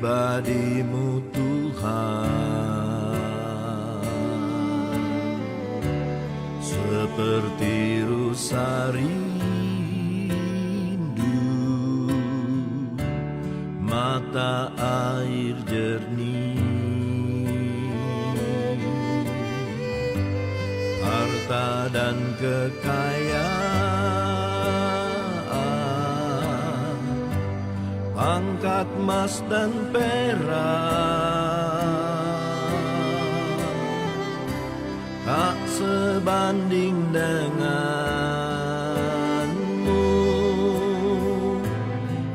pribadi-Mu Tuhan, seperti rusa rindu mata air jernih, harta dan kekayaan, pangkat emas dan perak tak sebanding denganmu,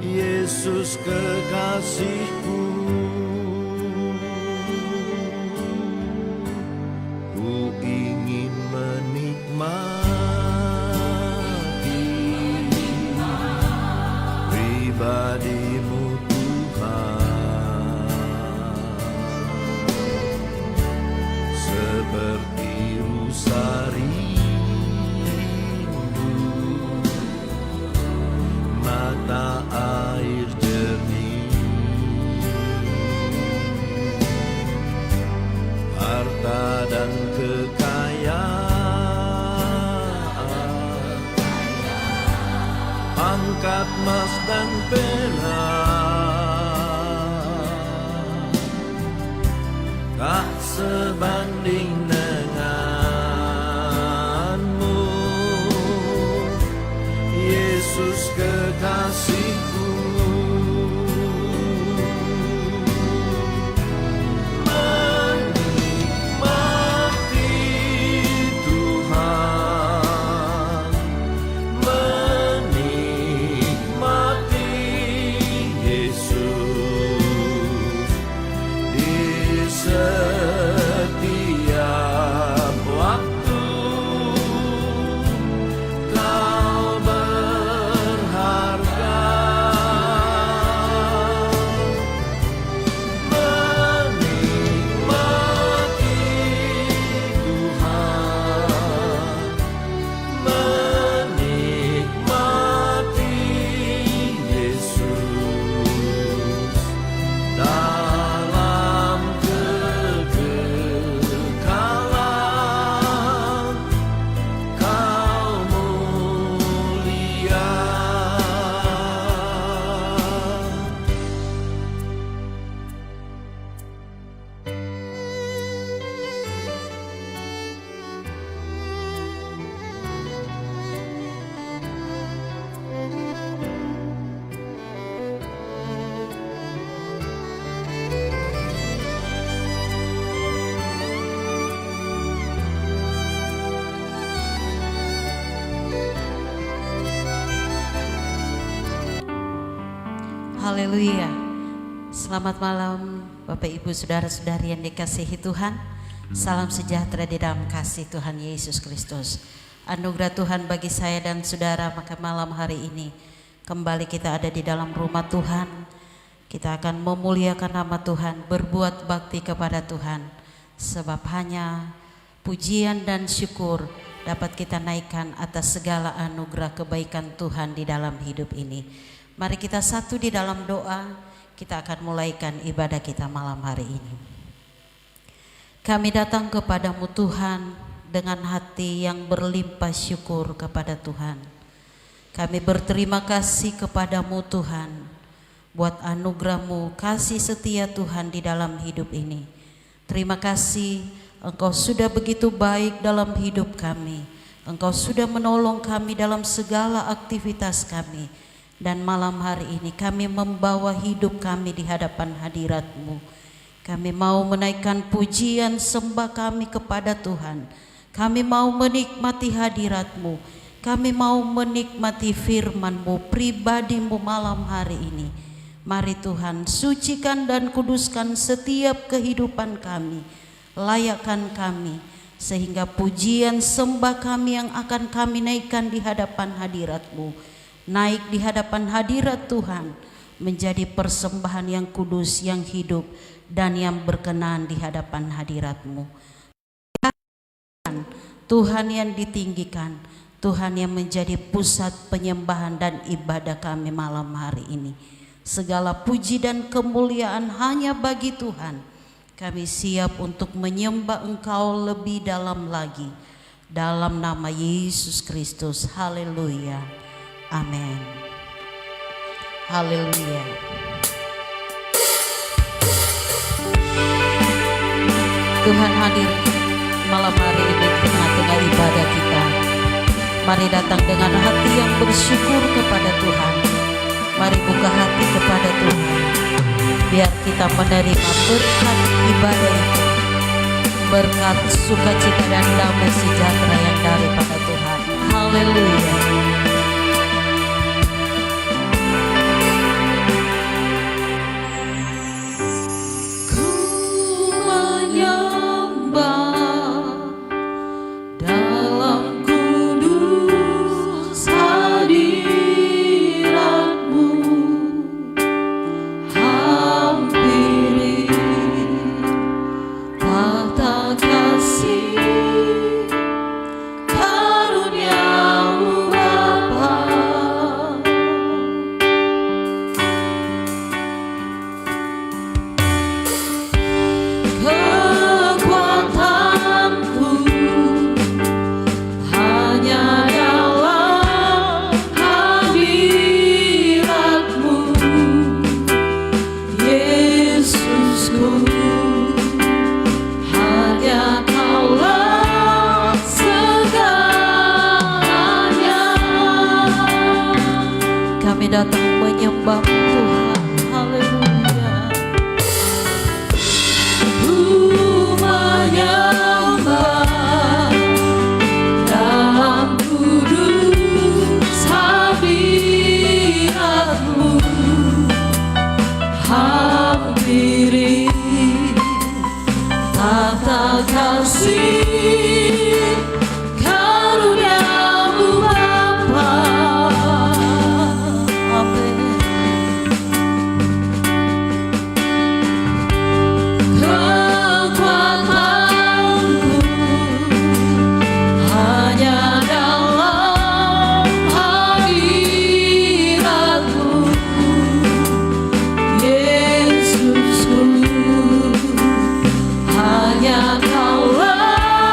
Yesus kekasihku. Ku ingin menikmati pribadi-Mu Tuhan, seperti rusa rindu mata air jernih, harta dan kekayaan, pangkat emas dan perak tak sebanding denganmu, Yesus kekasihku. Menikmati Tuhan, menikmati Yesus di setiap waktu. Kau berharga, menikmati Tuhan, menikmati Yesus dalam kekekalan. Kau mulia. Haleluya. Selamat malam Bapak Ibu Saudara-saudari yang dikasihi Tuhan. Salam sejahtera di dalam kasih Tuhan Yesus Kristus. Anugerah Tuhan bagi saya dan saudara, maka malam hari ini kembali kita ada di dalam rumah Tuhan. Kita akan memuliakan nama Tuhan, berbuat bakti kepada Tuhan. Sebab hanya pujian dan syukur dapat kita naikkan atas segala anugerah kebaikan Tuhan di dalam hidup ini. Mari kita satu di dalam doa, kita akan mulaikan ibadah kita malam hari ini. Kami datang kepadamu Tuhan dengan hati yang berlimpah syukur kepada Tuhan. Kami berterima kasih kepadamu Tuhan, buat anugerah-Mu, kasih setia Tuhan di dalam hidup ini. Terima kasih Engkau sudah begitu baik dalam hidup kami. Engkau sudah menolong kami dalam segala aktivitas kami. Dan malam hari ini kami membawa hidup kami di hadapan hadirat-Mu. Kami mau menaikkan pujian sembah kami kepada Tuhan. Kami mau menikmati hadirat-Mu. Kami mau menikmati firman-Mu, pribadi-Mu malam hari ini. Mari Tuhan, sucikan dan kuduskan setiap kehidupan kami. Layakkan kami, sehingga pujian sembah kami yang akan kami naikkan di hadapan hadirat-Mu, naik di hadapan hadirat Tuhan, menjadi persembahan yang kudus, yang hidup, dan yang berkenan di hadapan hadirat-Mu. Tuhan yang ditinggikan, Tuhan yang menjadi pusat penyembahan dan ibadah kami malam hari ini. Segala puji dan kemuliaan hanya bagi Tuhan. Kami siap untuk menyembah Engkau lebih dalam lagi. Dalam nama Yesus Kristus. Haleluya. Amin. Haleluya. Tuhan hadir malam hari ini di tengah-tengah ibadah kita. Mari datang dengan hati yang bersyukur kepada Tuhan. Mari buka hati kepada Tuhan. Biar kita menerima berkat ibadah itu. Berkat sukacita dan damai sejahtera yang daripada Tuhan. Haleluya. Kami datang menyembah Tuhan. Haleluya. Menyembah dalam kudus hadirat-Mu, hampiri tata kasih karunia-Mu Bapa. Hanya Kaulah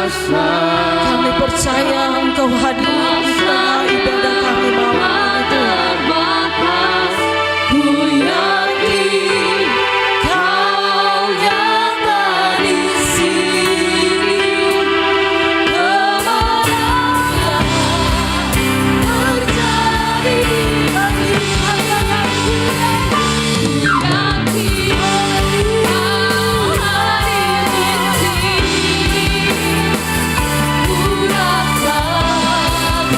Kami percaya Engkau hadir di tengah ibadah kami malam itu. Ku yakin Kau nyata di sini. Kemenangan terjadi bagi pasangan ku. Ku yakin Kau hadir di sini. Ku rasakan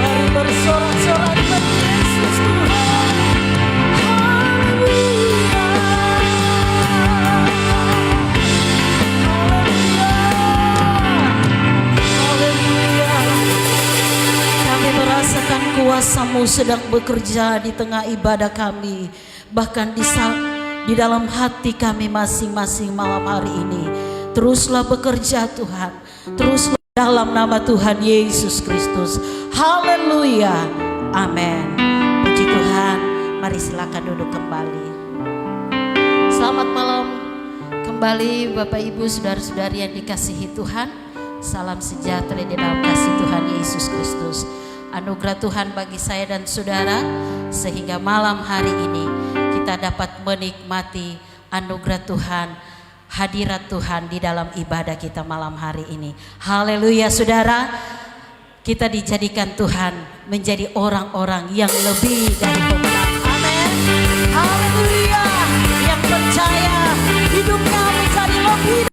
Mari bersorak-sorak bagi Yesus Tuhan. Haleluya. Haleluya. Kami merasakan kuasa-Mu sedang bekerja di tengah ibadah kami, bahkan di dalam hati kami masing-masing malam hari ini. Teruslah bekerja Tuhan, teruslah dalam nama Tuhan Yesus Kristus. Haleluya, amin. Puji Tuhan, mari silakan duduk kembali. Selamat malam kembali Bapak Ibu saudara-saudari yang dikasihi Tuhan. Salam sejahtera di dalam kasih Tuhan Yesus Kristus. Anugerah Tuhan bagi saya dan saudara, sehingga malam hari ini kita dapat menikmati anugerah Tuhan, hadirat Tuhan di dalam ibadah kita malam hari ini. Haleluya saudara, kita dijadikan Tuhan menjadi orang-orang yang lebih dari pemenang. Amin. Haleluya, yang percaya hidupnya menjadi lebih.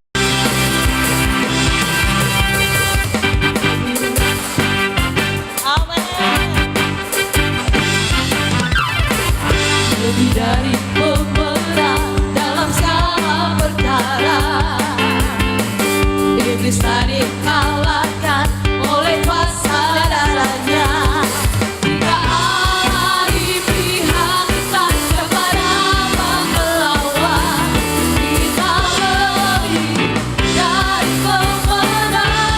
Lebih dari pemenang dalam segala perkara, iblis tak dikalahkan oleh kuasa darahnya. Jika Allah di pihak kita, siapa dapat melawan? Kita lebih dari pemenang.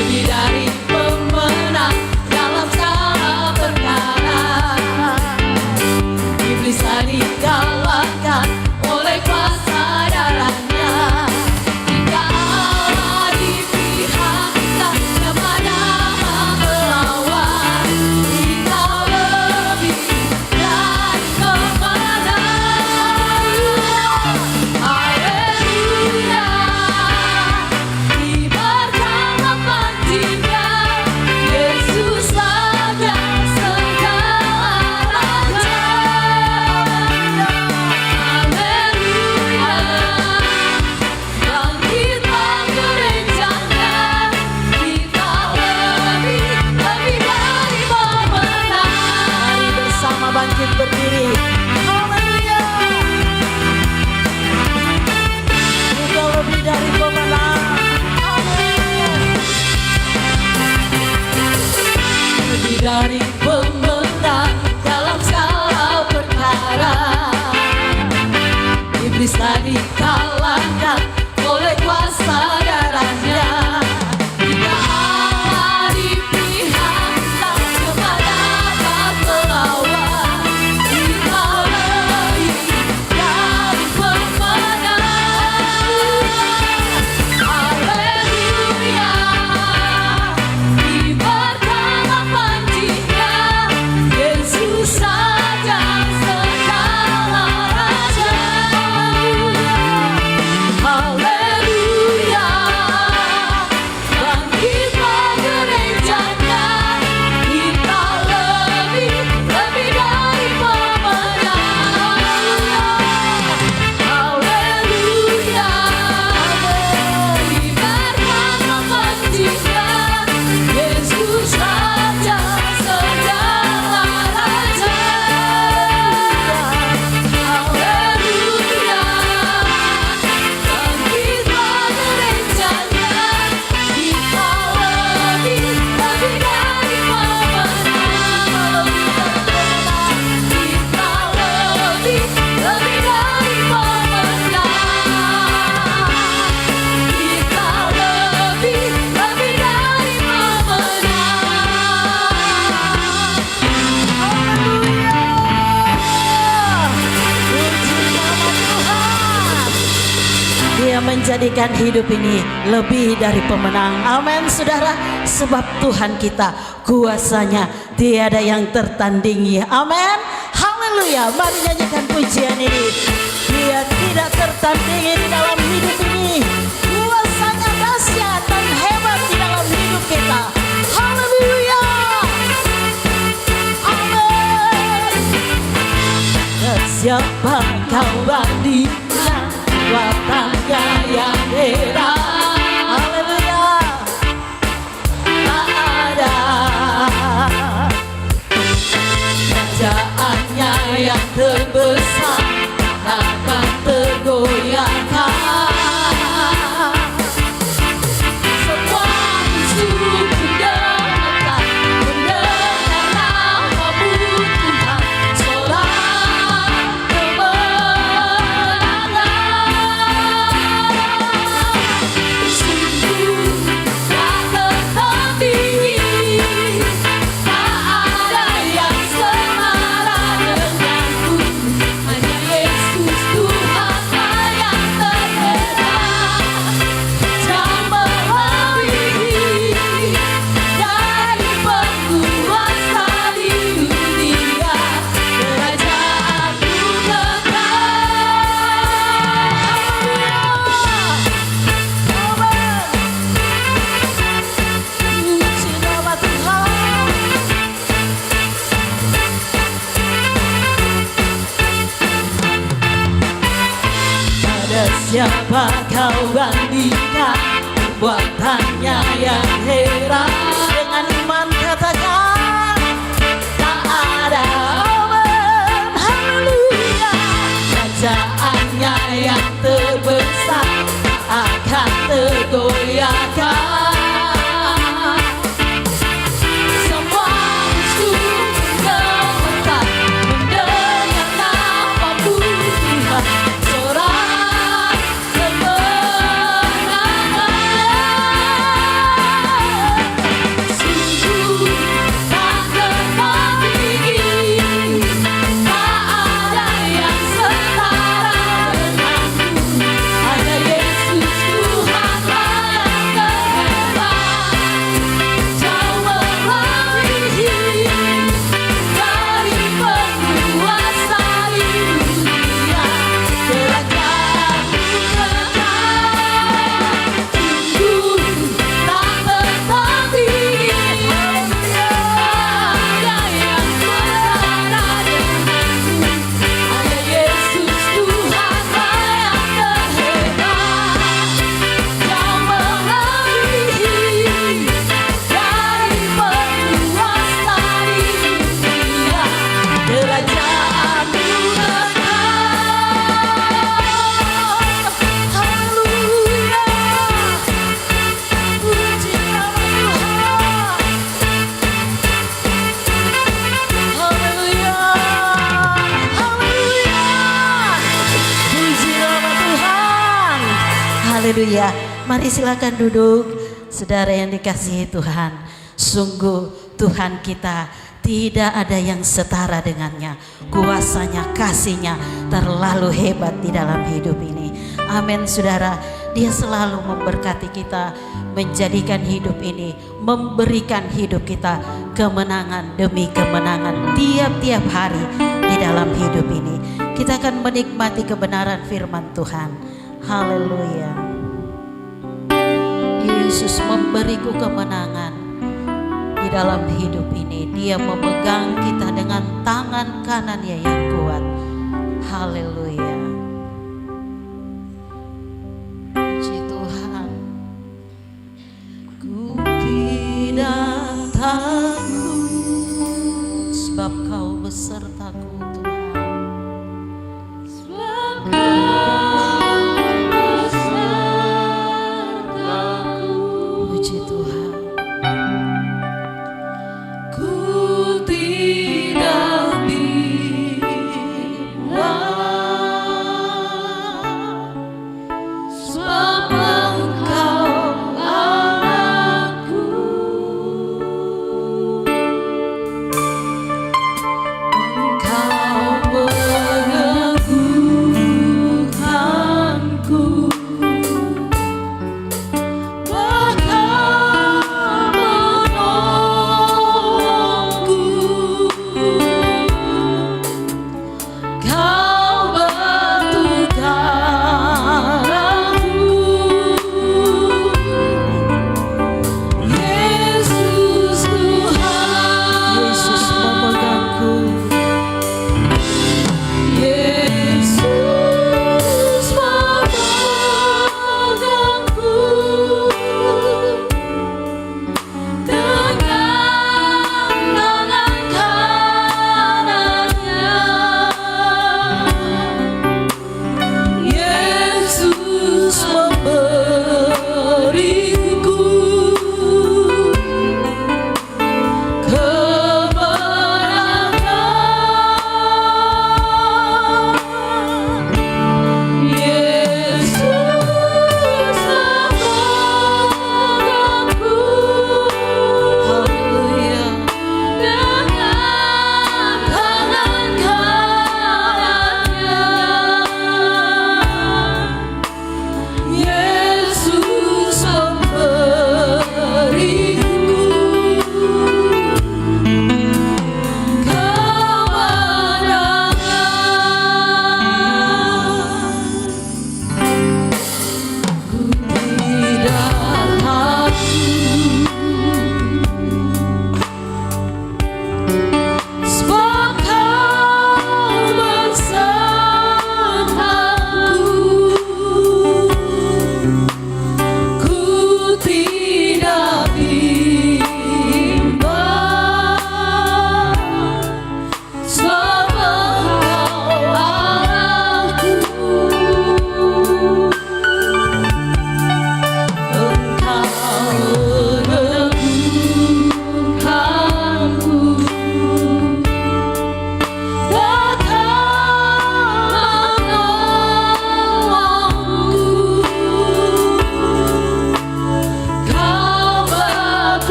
Lebih dari pemenang dalam segala perkara, iblis tak dikalahkan oleh kuasa darahnya. Jika Allah di pihak kita, siapa dapat melawan? Kita lebih dari pemenang. Haleluya, kibarkan panjinya, Yesus saja segala raja. Haleluya, bangkitlah gerejanya, kita lebih dari pemenang. Mari bersama bangkit berdiri. Haleluya. Kita lebih dari pemenang. Amin. Lebih dari pemenang dalam segala perkara, iblis tak dikalahkan oleh kuasa darahnya. Jika Allah di pihak kita, siapa dapat melawan? Kita lebih dari pemenang. Haleluya, kibarkan panjinya, Yesus saja segala raja. Haleluya, bangkitlah gerejanya, kita lebih dari pemenang. Haleluya, kibarkan panjinya, Yesus saja segala raja. Haleluya, bangkitlah gerejanya, kita lebih dari pemenang. Kita lebih dari pemenang. Kita lebih dari Dia menjadikan hidup ini lebih dari pemenang. Amin saudara. Sebab Tuhan kita kuasanya tiada yang tertandingi. Amin. Haleluya. Mari nyanyikan pujian ini. Dia tidak tertandingi di dalam hidup ini. Kuasanya dahsyat dan hebat di dalam hidup kita. Haleluya. Amin. Siapa kau bandingkan? Kuatanya yang hebat. Haleluya. dapat kau bandingkan perbuatannya yang heran. Dengan iman katakan tak ada aman. Haleluya. Kerajaannya yang terbesar akan tergoyahkan. Semua musuh gemetar mendengar nama Tuhan. Sorak kemenangan. Sungguh tak tertandingi, tak ada yang setara denganmu. Hanya Yesus Tuhanlah yang terhebat. Jauh melebihi dari penguasa di dunia. Kerajaan-Mu kekal, sungguh tak tertandingi. Ada yang setara denganmu. Hanya Yesus Tuhanlah yang terhebat. Jauh melebihi dari penguasa di dunia. Kerajaan-Mu kekal. Haleluya. Puji nama Tuhan. Haleluya. Haleluya. Puji nama Tuhan. Haleluya. Mari silakan duduk, saudara yang dikasihi Tuhan. Sungguh Tuhan kita tidak ada yang setara dengannya. Kuasanya, kasihnya terlalu hebat di dalam hidup ini. Amin saudara. Dia selalu memberkati kita, menjadikan hidup ini, memberikan hidup kita kemenangan demi kemenangan tiap-tiap hari di dalam hidup ini. Kita akan menikmati kebenaran firman Tuhan. Haleluya. Yesus memberiku kemenangan di dalam hidup ini. Dia memegang kita dengan tangan kanannya yang kuat. Haleluya. Puji Tuhan. Ku tidak takut sebab Kau besertaku Tuhan. Sebab puji Tuhan. Ku tidak bimbang sebab Engkau anakku.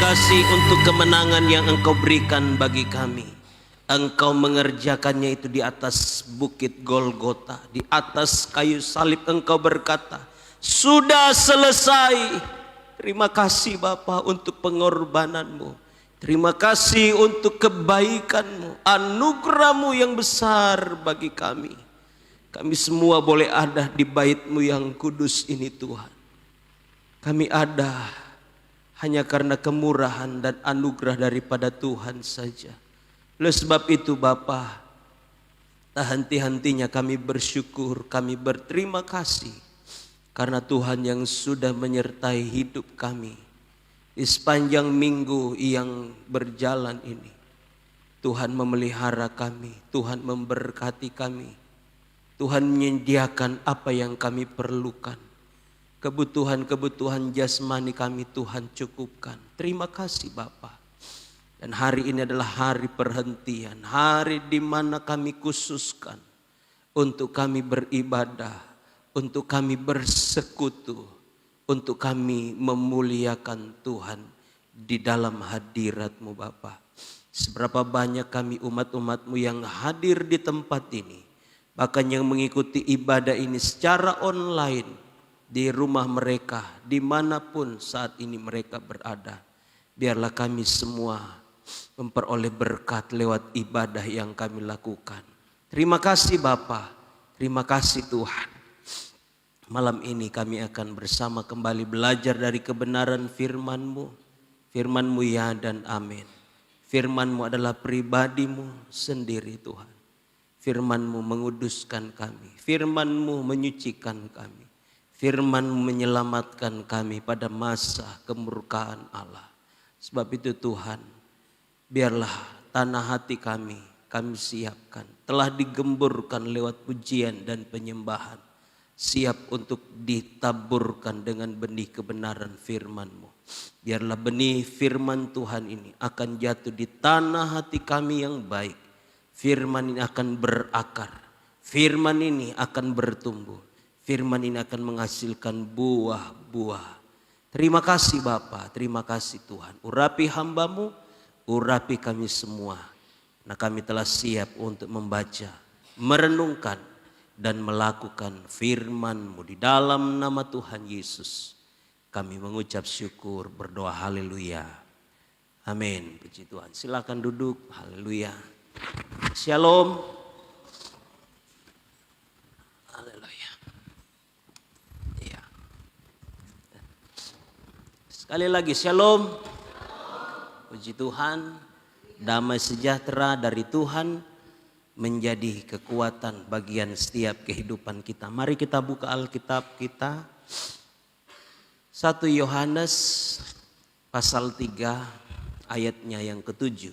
kasih untuk kemenangan yang Engkau berikan bagi kami. Engkau mengerjakannya itu di atas bukit Golgota, di atas kayu salib. Engkau berkata, sudah selesai. Terima kasih Bapa untuk pengorbananmu. Terima kasih untuk kebaikanmu, anugerahmu yang besar bagi kami. Kami semua boleh ada di bait-Mu yang kudus ini Tuhan. Kami ada hanya karena kemurahan dan anugerah daripada Tuhan saja. Oleh sebab itu Bapa, tak henti-hentinya kami bersyukur, kami berterima kasih. Karena Tuhan yang sudah menyertai hidup kami di sepanjang minggu yang berjalan ini. Tuhan memelihara kami, Tuhan memberkati kami. Tuhan menyediakan apa yang kami perlukan. Kebutuhan-kebutuhan jasmani kami Tuhan cukupkan. Terima kasih Bapa. Dan hari ini adalah hari perhentian, hari di mana kami khususkan untuk kami beribadah, untuk kami bersekutu, untuk kami memuliakan Tuhan di dalam hadirat-Mu Bapa. Seberapa banyak kami umat-umat-Mu yang hadir di tempat ini, bahkan yang mengikuti ibadah ini secara online di rumah mereka, dimanapun saat ini mereka berada. Biarlah kami semua memperoleh berkat lewat ibadah yang kami lakukan. Terima kasih Bapa, terima kasih Tuhan. Malam ini kami akan bersama kembali belajar dari kebenaran firman-Mu. Firman-Mu ya dan amin. Firman-Mu adalah pribadi-Mu sendiri Tuhan. Firman-Mu menguduskan kami. Firman-Mu menyucikan kami. Firman-Mu menyelamatkan kami pada masa kemurkaan Allah. Sebab itu Tuhan, biarlah tanah hati kami siapkan. Telah digemburkan lewat pujian dan penyembahan. Siap untuk ditaburkan dengan benih kebenaran firman-Mu. Biarlah benih firman Tuhan ini akan jatuh di tanah hati kami yang baik. Firman ini akan berakar. Firman ini akan bertumbuh. Firman ini akan menghasilkan buah-buah. Terima kasih Bapa, terima kasih Tuhan. Urapi hamba-Mu, urapi kami semua. Nah kami telah siap untuk membaca, merenungkan, dan melakukan firman-Mu di dalam nama Tuhan Yesus. Kami mengucap syukur, berdoa haleluya. Amin. Puji Tuhan. Silakan duduk. Haleluya. Shalom. Haleluya. Ya. Sekali lagi shalom. Puji Tuhan. Damai sejahtera dari Tuhan menjadi kekuatan bagian setiap kehidupan kita. Mari kita buka Alkitab kita. 1 Yohanes pasal 3 ayatnya yang ke-7.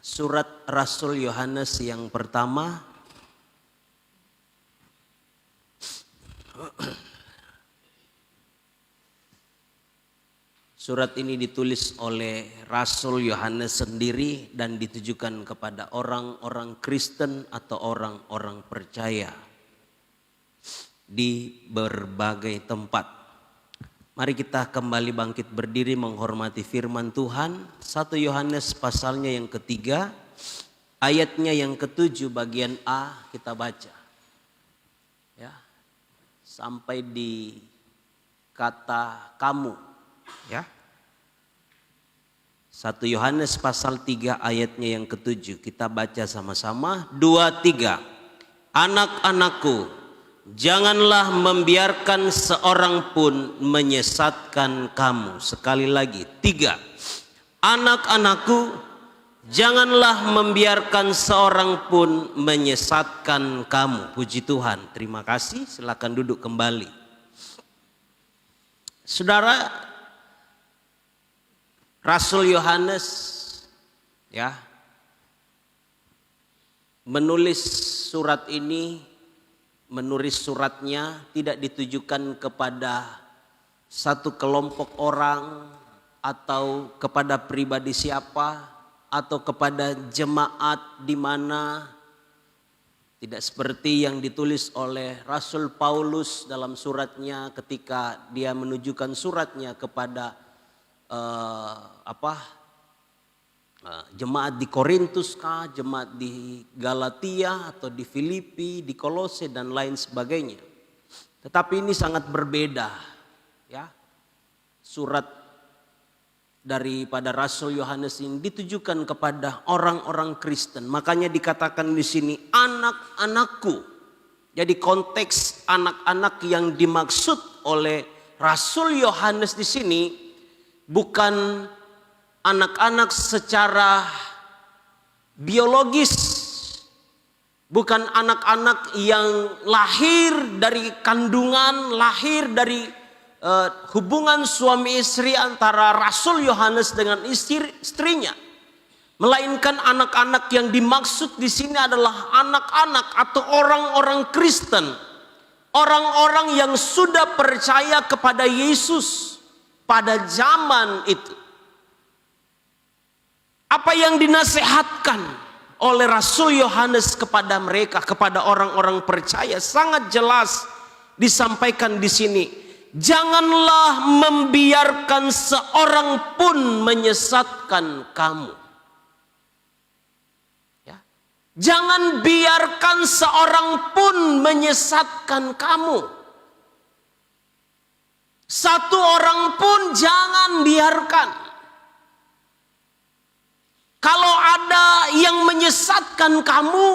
Surat Rasul Yohanes yang pertama. Surat ini ditulis oleh Rasul Yohanes sendiri dan ditujukan kepada orang-orang Kristen atau orang-orang percaya di berbagai tempat. Mari kita kembali bangkit berdiri menghormati firman Tuhan. 1 Yohanes pasalnya yang ketiga, ayatnya yang ke-7 bagian A kita baca. Ya. Sampai di kata kamu. Ya. 1 Yohanes pasal 3 ayatnya yang ke-7. Kita baca sama-sama. 2, 3. Anak-anakku, janganlah membiarkan seorang pun menyesatkan kamu. Sekali lagi. 3. Anak-anakku, janganlah membiarkan seorang pun menyesatkan kamu. Puji Tuhan. Terima kasih. Silakan duduk kembali. Saudara, Rasul Yohanes ya menulis surat ini, menulis suratnya tidak ditujukan kepada satu kelompok orang atau kepada pribadi siapa atau kepada jemaat di mana. Tidak seperti yang ditulis oleh Rasul Paulus dalam suratnya ketika dia menunjukkan suratnya kepada jemaat di Korintus kah, jemaat di Galatia atau di Filipi, di Kolose dan lain sebagainya. Tetapi ini sangat berbeda, ya. Surat daripada Rasul Yohanes ini ditujukan kepada orang-orang Kristen. Makanya dikatakan di sini anak-anakku. Jadi konteks anak-anak yang dimaksud oleh Rasul Yohanes di sini bukan anak-anak secara biologis, bukan anak-anak yang lahir dari kandungan, lahir dari hubungan suami istri antara Rasul Yohanes dengan istrinya. Melainkan anak-anak yang dimaksud di sini adalah anak-anak atau orang-orang Kristen. Orang-orang yang sudah percaya kepada Yesus pada zaman itu. Apa yang dinasehatkan oleh Rasul Yohanes kepada mereka, kepada orang-orang percaya, sangat jelas disampaikan di sini. Janganlah membiarkan seorang pun menyesatkan kamu. Ya. Jangan biarkan seorang pun menyesatkan kamu. Satu orang pun jangan biarkan. Kalau ada yang menyesatkan kamu,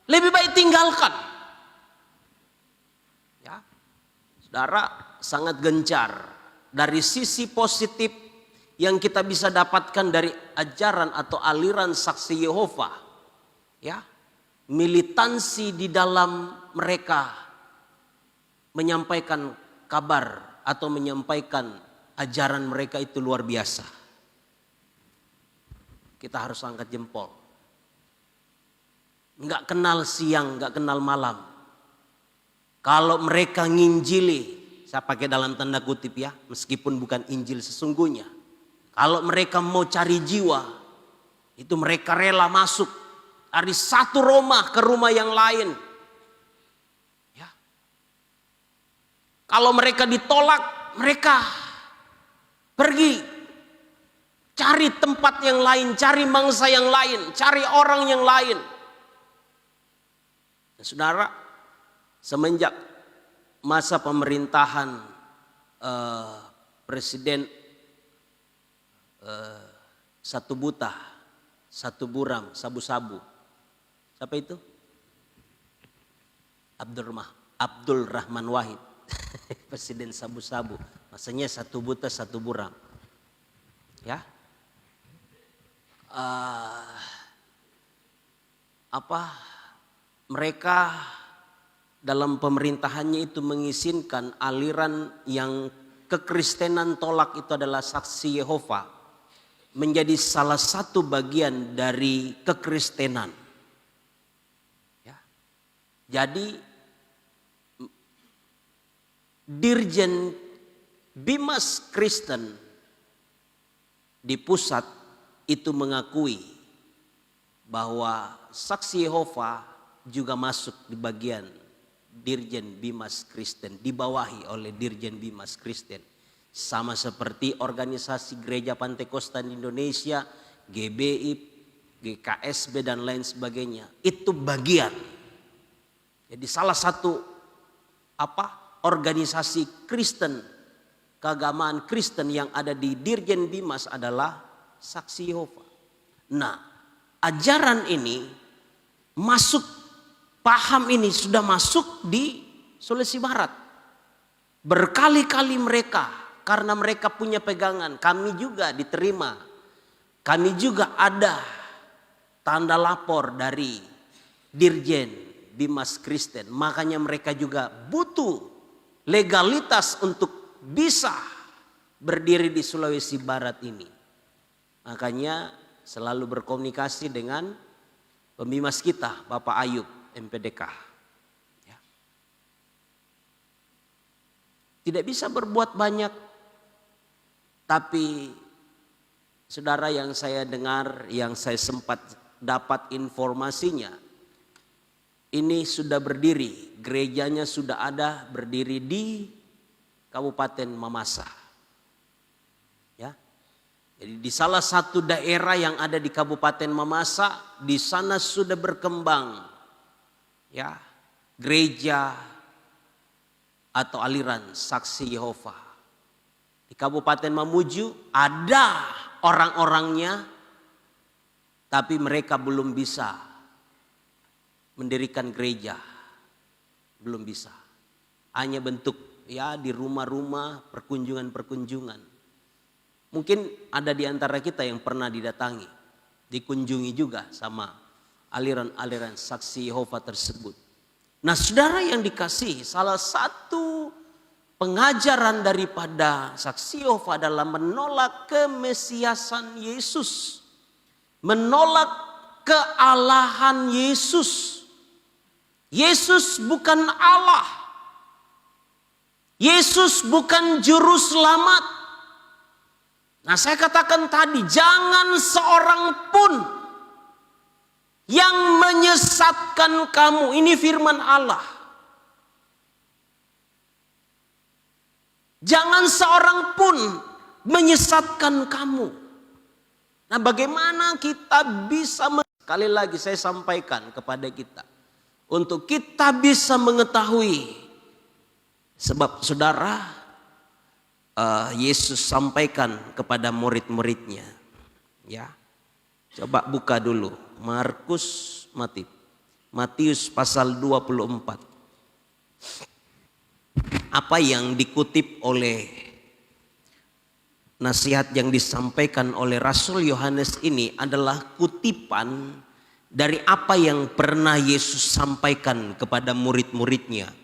lebih baik tinggalkan. Ya. Saudara, sangat gencar dari sisi positif yang kita bisa dapatkan dari ajaran atau aliran saksi Yehova. Ya. Militansi di dalam mereka menyampaikan kabar atau menyampaikan ajaran mereka itu luar biasa. Kita harus angkat jempol. Enggak kenal siang, enggak kenal malam. Kalau mereka nginjili, saya pakai dalam tanda kutip ya, meskipun bukan Injil sesungguhnya. Kalau mereka mau cari jiwa, itu mereka rela masuk dari satu rumah ke rumah yang lain. Ya. Kalau mereka ditolak, mereka pergi. Cari tempat yang lain, cari mangsa yang lain, cari orang yang lain. Nah, saudara, semenjak masa pemerintahan Presiden Satu Buta, Satu Buram, Sabu-Sabu. Siapa itu? Abdul Rahman Wahid. Presiden Sabu-Sabu. Maksudnya Satu Buta, Satu Buram. Ya. Mereka dalam pemerintahannya itu mengizinkan aliran yang kekristenan tolak itu adalah saksi Yehova menjadi salah satu bagian dari kekristenan. Ya. Jadi Dirjen Bimas Kristen di pusat itu mengakui bahwa saksi Yehova juga masuk di bagian Dirjen Bimas Kristen, dibawahi oleh Dirjen Bimas Kristen. Sama seperti organisasi Gereja Pantekosta Indonesia, GBI, GKSB dan lain sebagainya. Itu bagian. Jadi salah satu organisasi Kristen, keagamaan Kristen yang ada di Dirjen Bimas adalah saksi Yehova. Nah, ajaran ini masuk, paham ini sudah masuk di Sulawesi Barat. Berkali-kali mereka, karena mereka punya pegangan, kami juga diterima. Kami juga ada tanda lapor dari Dirjen Bimas Kristen. Makanya mereka juga butuh legalitas untuk bisa berdiri di Sulawesi Barat ini. Makanya selalu berkomunikasi dengan pembimas kita, Bapak Ayub, MPDK. Ya. Tidak bisa berbuat banyak, tapi saudara yang saya dengar, yang saya sempat dapat informasinya, ini sudah berdiri, gerejanya sudah ada berdiri di Kabupaten Mamasa. Ya. Jadi di salah satu daerah yang ada di Kabupaten Mamasa, di sana sudah berkembang ya gereja atau aliran Saksi Yehova. Di Kabupaten Mamuju ada orang-orangnya, tapi mereka belum bisa mendirikan gereja. Belum bisa. Hanya bentuk ya di rumah-rumah, perkunjungan-perkunjungan. Mungkin ada di antara kita yang pernah didatangi, dikunjungi juga sama aliran-aliran Saksi Yehova tersebut. Nah, saudara yang dikasihi, salah satu pengajaran daripada Saksi Yehova adalah menolak kemesiasan Yesus. Menolak kealahan Yesus. Yesus bukan Allah. Yesus bukan juru selamat. Nah, saya katakan tadi, jangan seorang pun yang menyesatkan kamu. Ini firman Allah. Jangan seorang pun menyesatkan kamu. Nah, bagaimana kita bisa, sekali lagi saya sampaikan kepada kita, untuk kita bisa mengetahui, sebab saudara, Yesus sampaikan kepada murid-muridnya, ya. Coba buka dulu Matius pasal 24. Apa yang dikutip oleh nasihat yang disampaikan oleh Rasul Yohanes ini adalah kutipan dari apa yang pernah Yesus sampaikan kepada murid-muridnya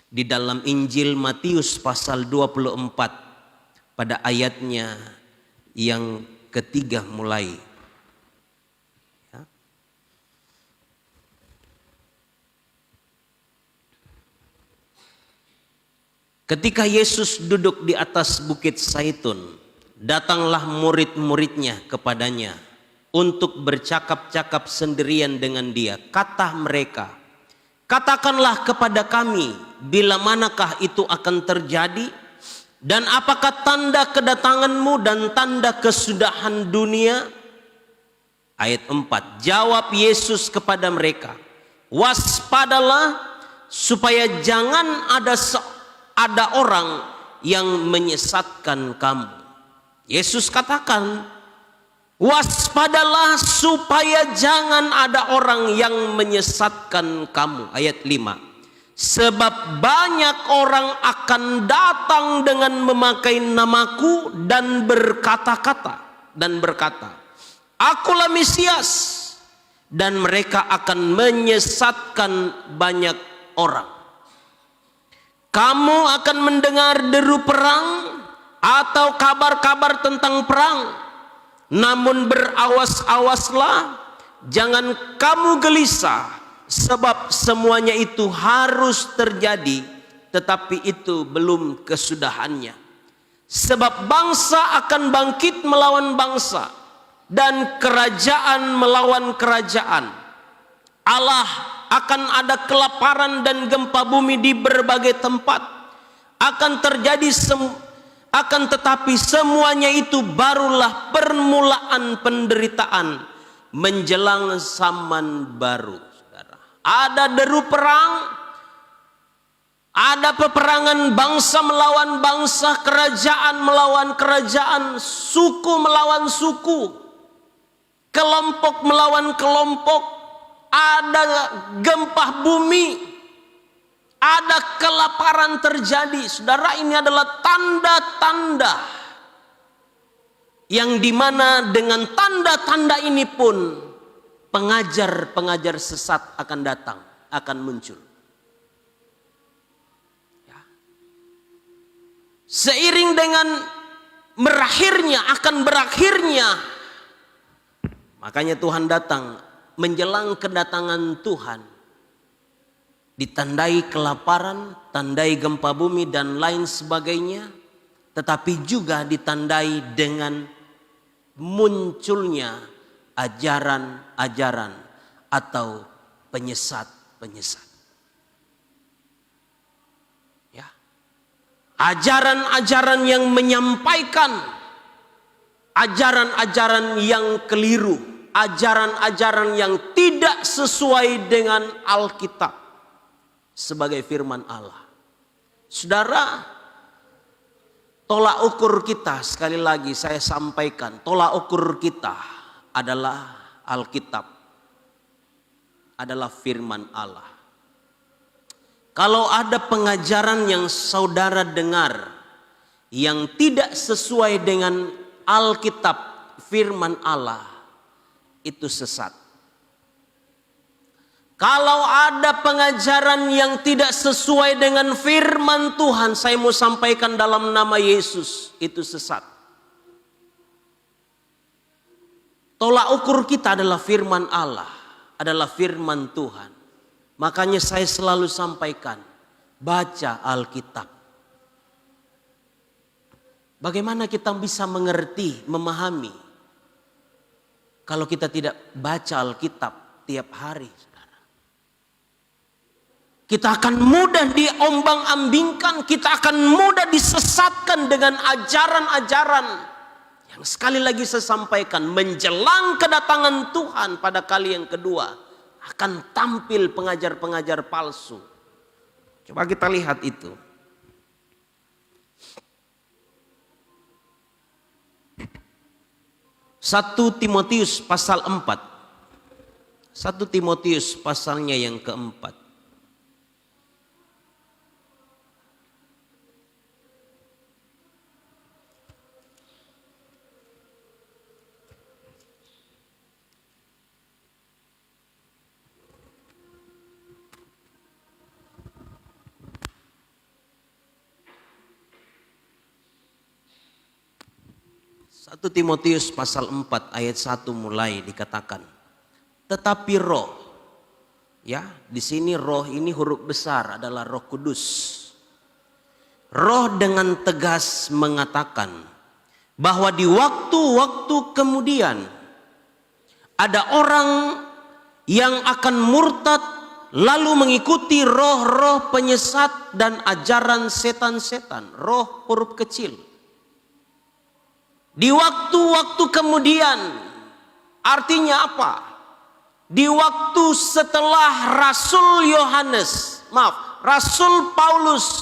di dalam Injil Matius pasal 24 pada ayatnya yang ketiga mulai. Ya. Ketika Yesus duduk di atas bukit Zaitun, datanglah murid-muridnya kepadanya untuk bercakap-cakap sendirian dengan dia. Kata mereka, "Katakanlah kepada kami, bila manakah itu akan terjadi? Dan apakah tanda kedatanganmu dan tanda kesudahan dunia?" Ayat 4, jawab Yesus kepada mereka, "Waspadalah supaya jangan ada orang yang menyesatkan kamu." Yesus katakan, waspadalah supaya jangan ada orang yang menyesatkan kamu. Ayat 5, sebab banyak orang akan datang dengan memakai namaku dan berkata, "Akulah Mesias," dan mereka akan menyesatkan banyak orang. Kamu akan mendengar deru perang atau kabar-kabar tentang perang. Namun berawas-awaslah, jangan kamu gelisah, sebab semuanya itu harus terjadi, tetapi itu belum kesudahannya. Sebab bangsa akan bangkit melawan bangsa, dan kerajaan melawan kerajaan. Allah akan ada kelaparan dan gempa bumi di berbagai tempat. Akan terjadi akan tetapi semuanya itu barulah permulaan penderitaan menjelang zaman baru. Saudara, ada deru perang, ada peperangan bangsa melawan bangsa, kerajaan melawan kerajaan, suku melawan suku, kelompok melawan kelompok. Ada gempa bumi, ada kelaparan terjadi. Saudara, ini adalah tanda-tanda yang dimana dengan tanda-tanda ini pun pengajar-pengajar sesat akan datang, akan muncul. Ya. Seiring dengan akan berakhirnya, makanya Tuhan datang. Menjelang kedatangan Tuhan ditandai kelaparan, tandai gempa bumi dan lain sebagainya, tetapi juga ditandai dengan munculnya ajaran-ajaran atau penyesat-penyesat. Ya. Ajaran-ajaran yang menyampaikan ajaran-ajaran yang keliru, ajaran-ajaran yang tidak sesuai dengan Alkitab sebagai firman Allah. Saudara, tolak ukur kita, sekali lagi saya sampaikan, tolak ukur kita adalah Alkitab, adalah firman Allah. Kalau ada pengajaran yang saudara dengar yang tidak sesuai dengan Alkitab, firman Allah, itu sesat. Kalau ada pengajaran yang tidak sesuai dengan firman Tuhan, saya mau sampaikan dalam nama Yesus, itu sesat. Tolak ukur kita adalah firman Allah, adalah firman Tuhan. Makanya saya selalu sampaikan, baca Alkitab. Bagaimana kita bisa mengerti, memahami kalau kita tidak baca Alkitab tiap hari, saudara? Kita akan mudah diombang-ambingkan, kita akan mudah disesatkan dengan ajaran-ajaran yang sekali lagi saya sampaikan, menjelang kedatangan Tuhan pada kali yang kedua akan tampil pengajar-pengajar palsu. Coba kita lihat itu. Satu Timotius pasal 4. 1 Timotius pasalnya yang keempat. Satu Timotius pasal 4 ayat 1 mulai dikatakan, tetapi roh, ya, di sini roh ini huruf besar adalah Roh Kudus. Roh dengan tegas mengatakan bahwa di waktu-waktu kemudian ada orang yang akan murtad lalu mengikuti roh-roh penyesat dan ajaran setan-setan. Roh huruf kecil. Di waktu-waktu kemudian, artinya apa? Di waktu setelah Rasul Paulus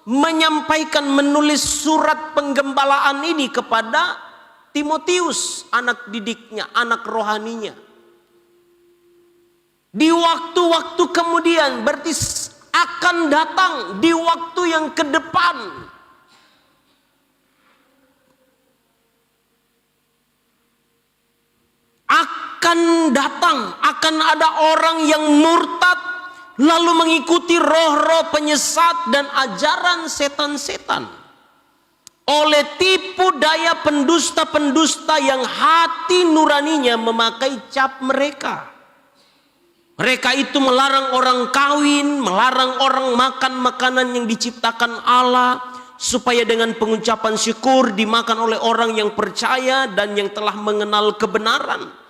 menyampaikan, menulis surat penggembalaan ini kepada Timotius, anak didiknya, anak rohaninya. Di waktu-waktu kemudian, berarti akan datang di waktu yang ke depan. Akan datang, akan ada orang yang murtad lalu mengikuti roh-roh penyesat dan ajaran setan-setan oleh tipu daya pendusta-pendusta yang hati nuraninya memakai cap mereka. Mereka itu melarang orang kawin, melarang orang makan makanan yang diciptakan Allah, supaya dengan pengucapan syukur dimakan oleh orang yang percaya dan yang telah mengenal kebenaran.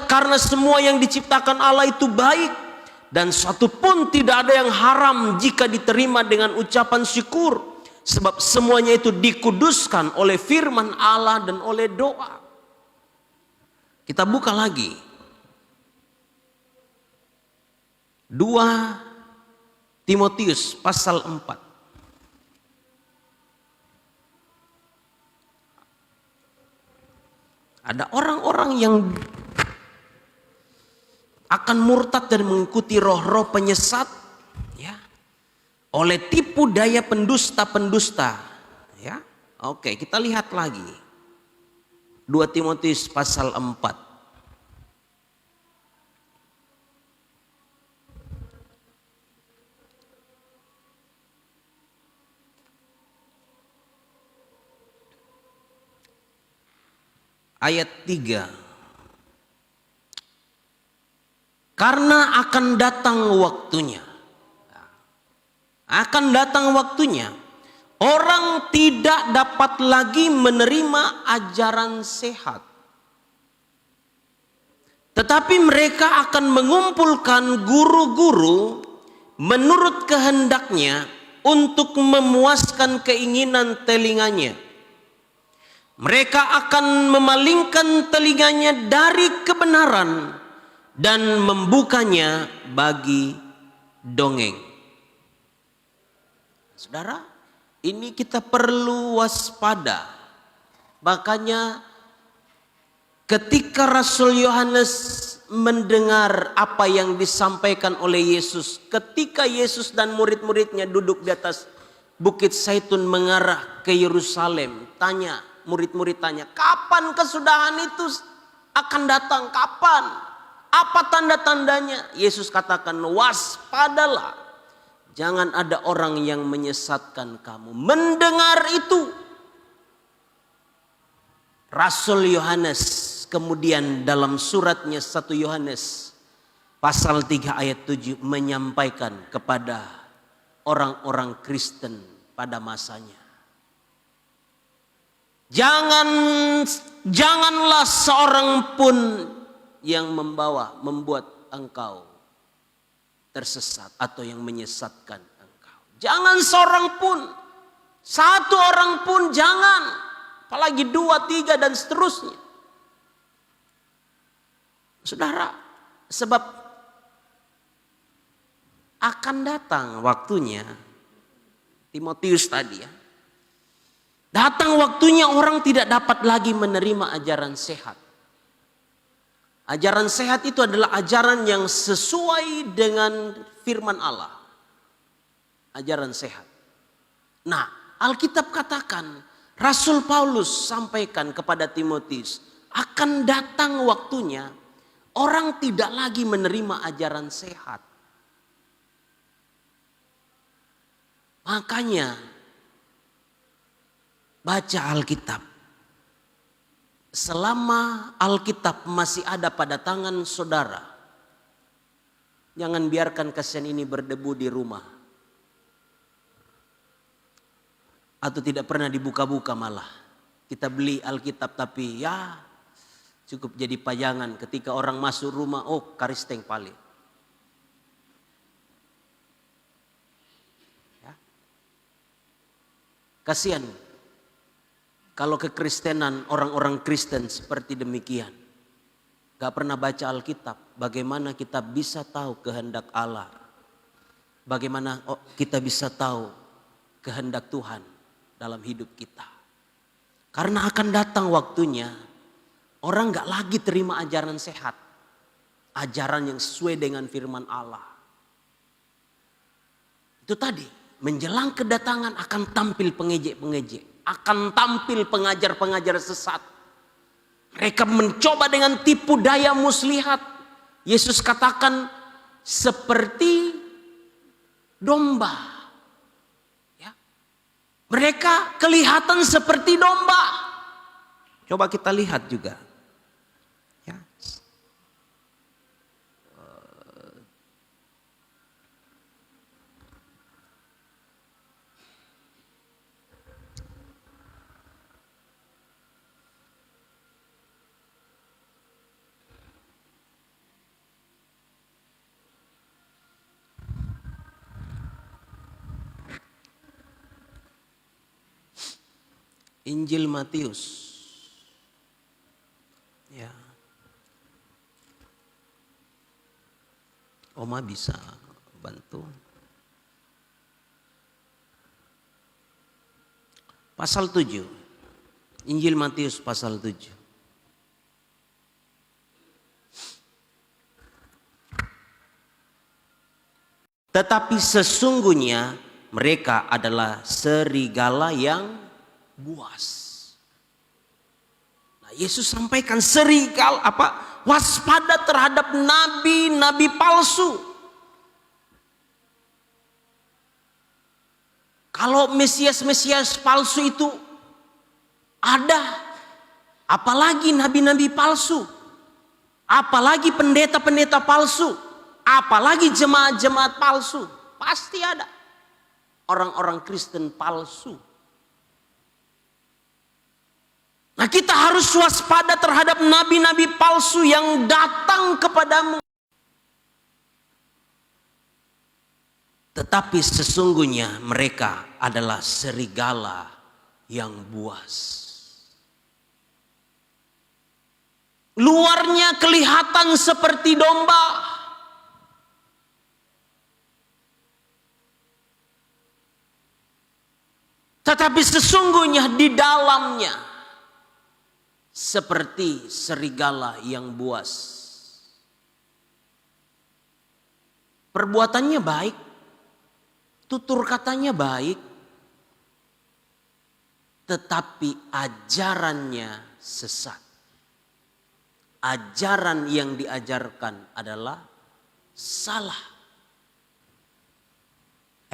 Karena semua yang diciptakan Allah itu baik, dan satu pun tidak ada yang haram jika diterima dengan ucapan syukur, sebab semuanya itu dikuduskan oleh firman Allah dan oleh doa. Kita buka lagi 2 Timotius pasal 4. Ada orang-orang yang akan murtad dan mengikuti roh-roh penyesat, ya, oleh tipu daya pendusta-pendusta, ya. Oke, kita lihat lagi 2 Timotius pasal 4. Ayat 3. Karena akan datang waktunya. Akan datang waktunya. Orang tidak dapat lagi menerima ajaran sehat. Tetapi mereka akan mengumpulkan guru-guru menurut kehendaknya untuk memuaskan keinginan telinganya. Mereka akan memalingkan telinganya dari kebenaran dan membukanya bagi dongeng. Saudara, ini kita perlu waspada. Makanya ketika Rasul Yohanes mendengar apa yang disampaikan oleh Yesus, ketika Yesus dan murid-muridnya duduk di atas Bukit Zaitun mengarah ke Yerusalem, murid-murid tanya, kapan kesudahan itu akan datang? Kapan? Apa tanda-tandanya? Yesus katakan, waspadalah. Jangan ada orang yang menyesatkan kamu. Mendengar itu, Rasul Yohanes kemudian dalam suratnya 1 Yohanes pasal 3 ayat 7 menyampaikan kepada orang-orang Kristen pada masanya. Janganlah seorang pun yang membuat engkau tersesat atau yang menyesatkan engkau. Jangan seorang pun, satu orang pun jangan, apalagi 2, 3 dan seterusnya. Saudara, sebab akan datang waktunya, Timotius tadi ya, datang waktunya orang tidak dapat lagi menerima ajaran sehat. Ajaran sehat itu adalah ajaran yang sesuai dengan firman Allah. Ajaran sehat. Nah, Alkitab katakan, Rasul Paulus sampaikan kepada Timotius, akan datang waktunya orang tidak lagi menerima ajaran sehat. Makanya baca Alkitab. Selama Alkitab masih ada pada tangan saudara, jangan biarkan kasihan ini berdebu di rumah. Atau tidak pernah dibuka-buka malah. Kita beli Alkitab tapi ya cukup jadi pajangan ketika orang masuk rumah, oh karisteng pali. Ya. Kasihan kalau kekristenan orang-orang Kristen seperti demikian. Gak pernah baca Alkitab. Bagaimana kita bisa tahu kehendak Allah? Bagaimana kita bisa tahu kehendak Tuhan dalam hidup kita? Karena akan datang waktunya orang gak lagi terima ajaran sehat. Ajaran yang sesuai dengan firman Allah. Itu tadi, menjelang kedatangan akan tampil pengejek-pengejek. Akan tampil pengajar-pengajar sesat. Mereka mencoba dengan tipu daya muslihat. Yesus katakan seperti domba. Ya. Mereka kelihatan seperti domba. Coba kita lihat juga. Ya. Injil Matius. Ya. Oma bisa bantu. Pasal 7. Injil Matius pasal 7. Tetapi sesungguhnya mereka adalah serigala yang buas. Nah, Yesus sampaikan serigala waspada terhadap nabi-nabi palsu. Kalau Mesias-Mesias palsu itu ada, apalagi nabi-nabi palsu, apalagi pendeta-pendeta palsu, apalagi jemaat-jemaat palsu, pasti ada orang-orang Kristen palsu. Nah, kita harus waspada terhadap nabi-nabi palsu yang datang kepadamu. Tetapi sesungguhnya mereka adalah serigala yang buas. Luarnya kelihatan seperti domba, tetapi sesungguhnya di dalamnya seperti serigala yang buas. Perbuatannya baik, tutur katanya baik, tetapi ajarannya sesat. Ajaran yang diajarkan adalah salah.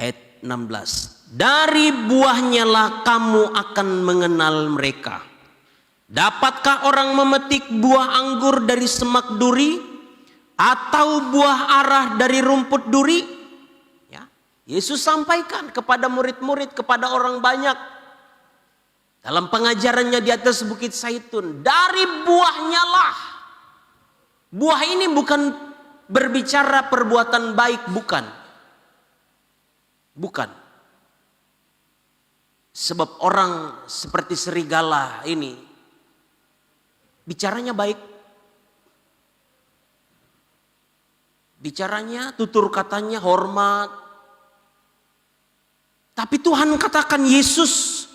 Ayat 16. Dari buahnya lah kamu akan mengenal mereka. Dapatkah orang memetik buah anggur dari semak duri, atau buah arah dari rumput duri? Ya, Yesus sampaikan kepada murid-murid, kepada orang banyak dalam pengajarannya di atas Bukit Zaitun. Dari buahnya lah. Buah ini bukan berbicara perbuatan baik, bukan. Bukan. Sebab orang seperti serigala ini bicaranya baik. Bicaranya, tutur katanya hormat. Tapi Tuhan katakan, Yesus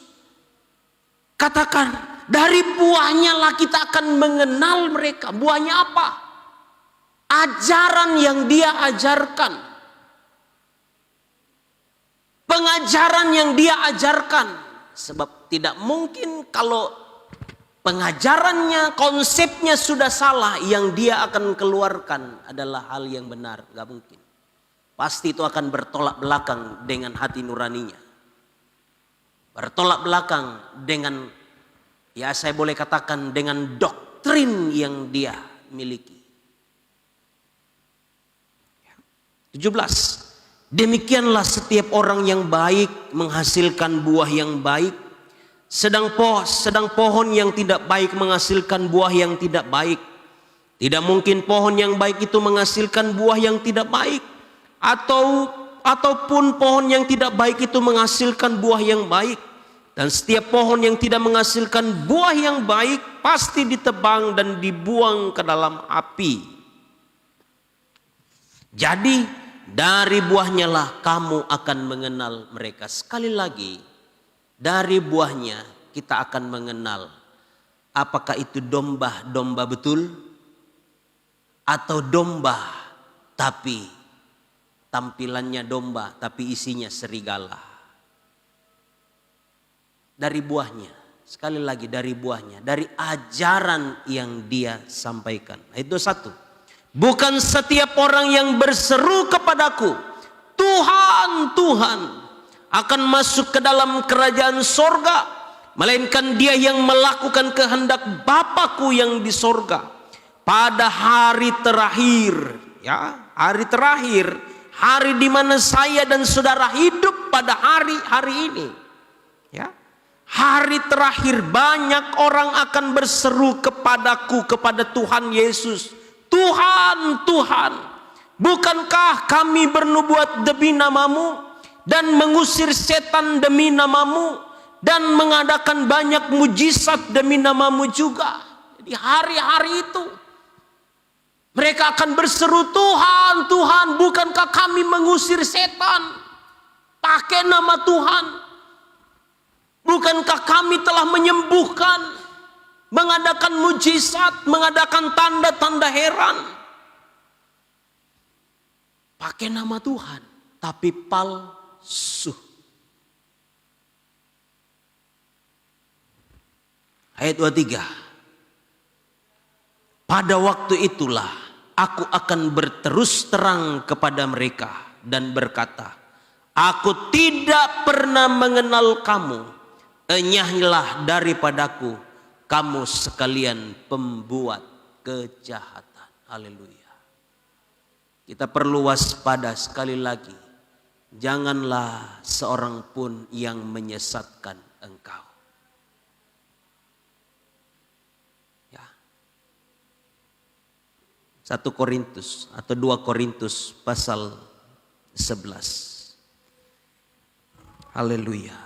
katakan, dari buahnya lah kita akan mengenal mereka. Buahnya apa? Ajaran yang dia ajarkan. Pengajaran yang dia ajarkan. Sebab tidak mungkin kalau pengajarannya, konsepnya sudah salah, yang dia akan keluarkan adalah hal yang benar. Gak mungkin. Pasti itu akan bertolak belakang dengan hati nuraninya. Bertolak belakang dengan, ya saya boleh katakan, dengan doktrin yang dia miliki. 17. Demikianlah setiap orang yang baik menghasilkan buah yang baik, sedang pohon yang tidak baik menghasilkan buah yang tidak baik. Tidak mungkin pohon yang baik itu menghasilkan buah yang tidak baik, ataupun pohon yang tidak baik itu menghasilkan buah yang baik. Dan setiap pohon yang tidak menghasilkan buah yang baik pasti ditebang dan dibuang ke dalam api. Jadi dari buahnya lah kamu akan mengenal mereka. Sekali lagi, dari buahnya kita akan mengenal apakah itu domba betul, atau domba tapi tampilannya domba tapi isinya serigala. Dari buahnya, sekali lagi dari buahnya, dari ajaran yang dia sampaikan. Itu satu. Bukan setiap orang yang berseru kepadaku, Tuhan, Tuhan, akan masuk ke dalam kerajaan sorga, melainkan dia yang melakukan kehendak Bapa-Ku yang di sorga. Pada hari terakhir, ya, hari terakhir, hari di mana saya dan saudara hidup pada hari ini, ya, hari terakhir banyak orang akan berseru kepadaku, kepada Tuhan Yesus. Tuhan, Tuhan, bukankah kami bernubuat demi namamu dan mengusir setan demi namamu dan mengadakan banyak mujizat demi namamu juga? Di hari-hari itu mereka akan berseru, Tuhan, Tuhan, bukankah kami mengusir setan pakai nama Tuhan? Bukankah kami telah menyembuhkan, mengadakan mujizat, mengadakan tanda-tanda heran pakai nama Tuhan, tapi palsu. Ayat 23. Pada waktu itulah aku akan berterus terang kepada mereka dan berkata, aku tidak pernah mengenal kamu, enyahlah daripadaku kamu sekalian pembuat kejahatan. Haleluya. Kita perlu waspada sekali lagi. Janganlah seorang pun yang menyesatkan engkau. Ya. 1 Korintus atau 2 Korintus pasal 11. Haleluya.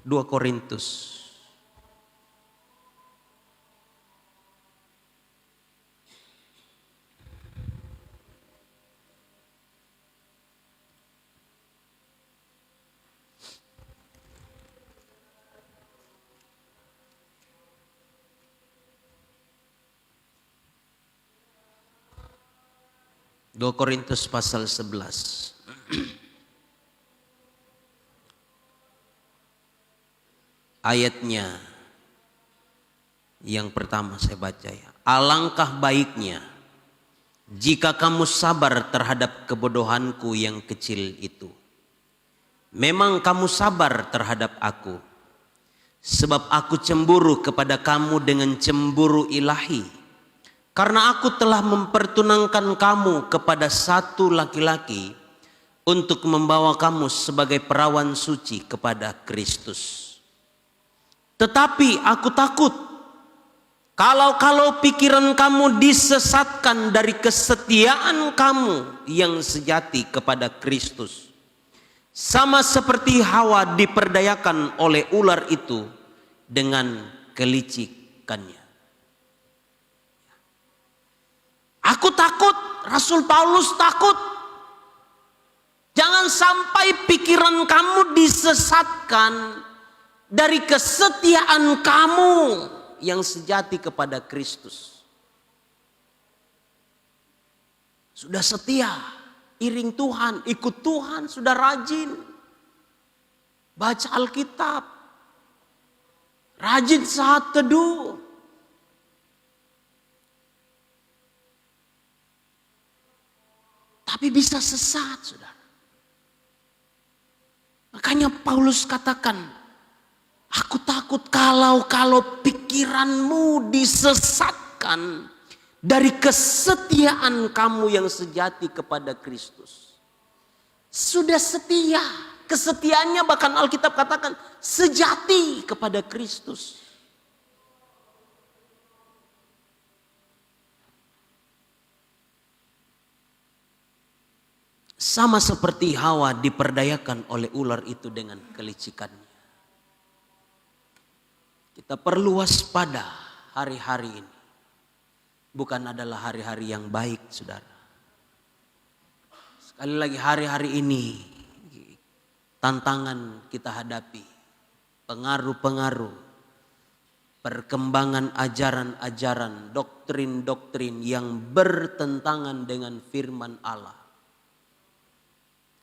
2 Korintus. Dua Korintus pasal 11. Ayatnya yang pertama saya baca ya. Alangkah baiknya jika kamu sabar terhadap kebodohanku yang kecil itu. Memang kamu sabar terhadap aku, sebab aku cemburu kepada kamu dengan cemburu ilahi. Karena aku telah mempertunangkan kamu kepada satu laki-laki untuk membawa kamu sebagai perawan suci kepada Kristus. Tetapi aku takut kalau pikiran kamu disesatkan dari kesetiaan kamu yang sejati kepada Kristus. Sama seperti Hawa diperdayakan oleh ular itu dengan kelicikannya. Aku takut, Rasul Paulus takut. Jangan sampai pikiran kamu disesatkan dari kesetiaan kamu yang sejati kepada Kristus. Sudah setia, iring Tuhan, ikut Tuhan, sudah rajin baca Alkitab, rajin saat teduh. Tapi bisa sesat, saudara. Makanya Paulus katakan, aku takut kalau pikiranmu disesatkan dari kesetiaan kamu yang sejati kepada Kristus. Sudah setia, kesetiaannya bahkan Alkitab katakan sejati kepada Kristus. Sama seperti Hawa diperdayakan oleh ular itu dengan kelicikannya. Kita perlu waspada hari-hari ini. Bukan adalah hari-hari yang baik, saudara. Sekali lagi hari-hari ini tantangan kita hadapi. Pengaruh-pengaruh, perkembangan ajaran-ajaran, doktrin-doktrin yang bertentangan dengan firman Allah.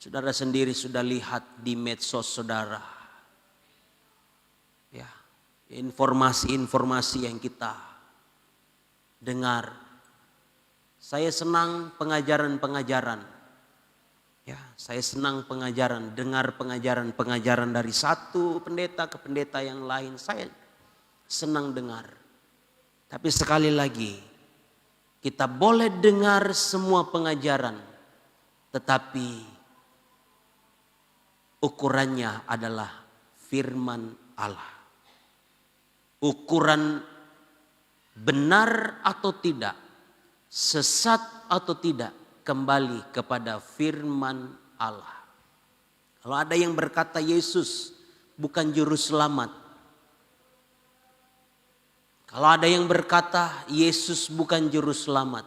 Saudara sendiri sudah lihat di medsos saudara. Ya, informasi-informasi yang kita dengar. Saya senang pengajaran-pengajaran. Ya, saya senang pengajaran, dengar pengajaran-pengajaran dari satu pendeta ke pendeta yang lain. Saya senang dengar. Tapi sekali lagi, kita boleh dengar semua pengajaran, tetapi ukurannya adalah firman Allah. Ukuran benar atau tidak, sesat atau tidak, kembali kepada firman Allah. Kalau ada yang berkata Yesus bukan juru selamat, kalau ada yang berkata Yesus bukan juru selamat,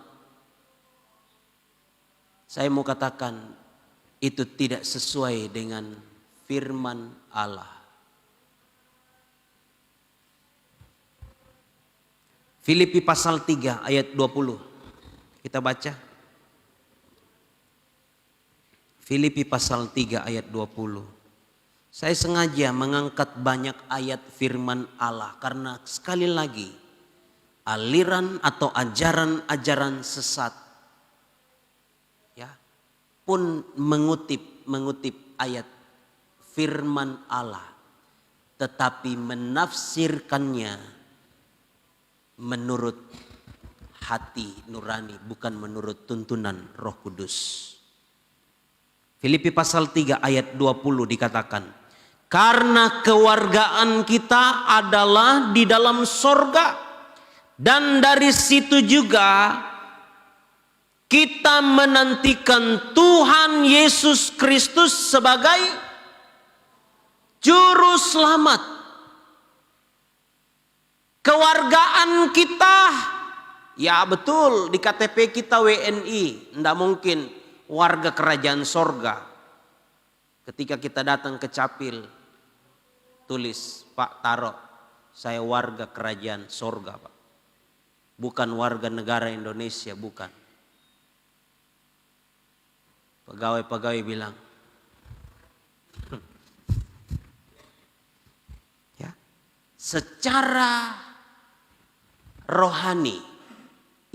saya mau katakan itu tidak sesuai dengan firman Allah. Filipi pasal 3 ayat 20. Kita baca. Filipi pasal 3 ayat 20. Saya sengaja mengangkat banyak ayat firman Allah karena sekali lagi aliran atau ajaran-ajaran sesat ya pun mengutip ayat firman Allah, tetapi menafsirkannya menurut hati nurani, bukan menurut tuntunan Roh Kudus. Filipi pasal 3 ayat 20 dikatakan, karena kewargaan kita adalah di dalam sorga, dan dari situ juga kita menantikan Tuhan Yesus Kristus sebagai Juru selamat. Kewargaan kita, ya betul, di KTP kita WNI, tidak mungkin warga kerajaan sorga. Ketika kita datang ke capil, tulis, Pak taruh, saya warga kerajaan sorga Pak. Bukan warga negara Indonesia, bukan. Pegawai-pegawai bilang, ya, secara rohani,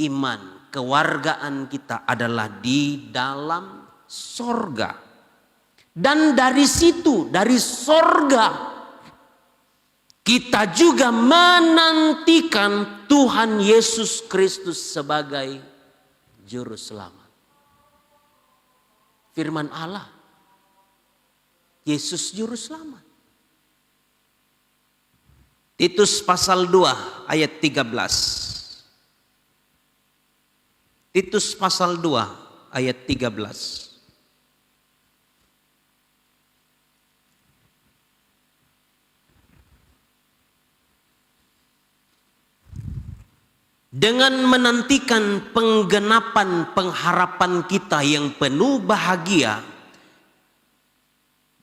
iman, kewargaan kita adalah di dalam sorga. Dan dari situ, dari sorga, kita juga menantikan Tuhan Yesus Kristus sebagai Juru Selamat. Firman Allah, Yesus Juru Selamat. Titus pasal 2 ayat 13. Titus pasal 2 ayat 13. Dengan menantikan penggenapan pengharapan kita yang penuh bahagia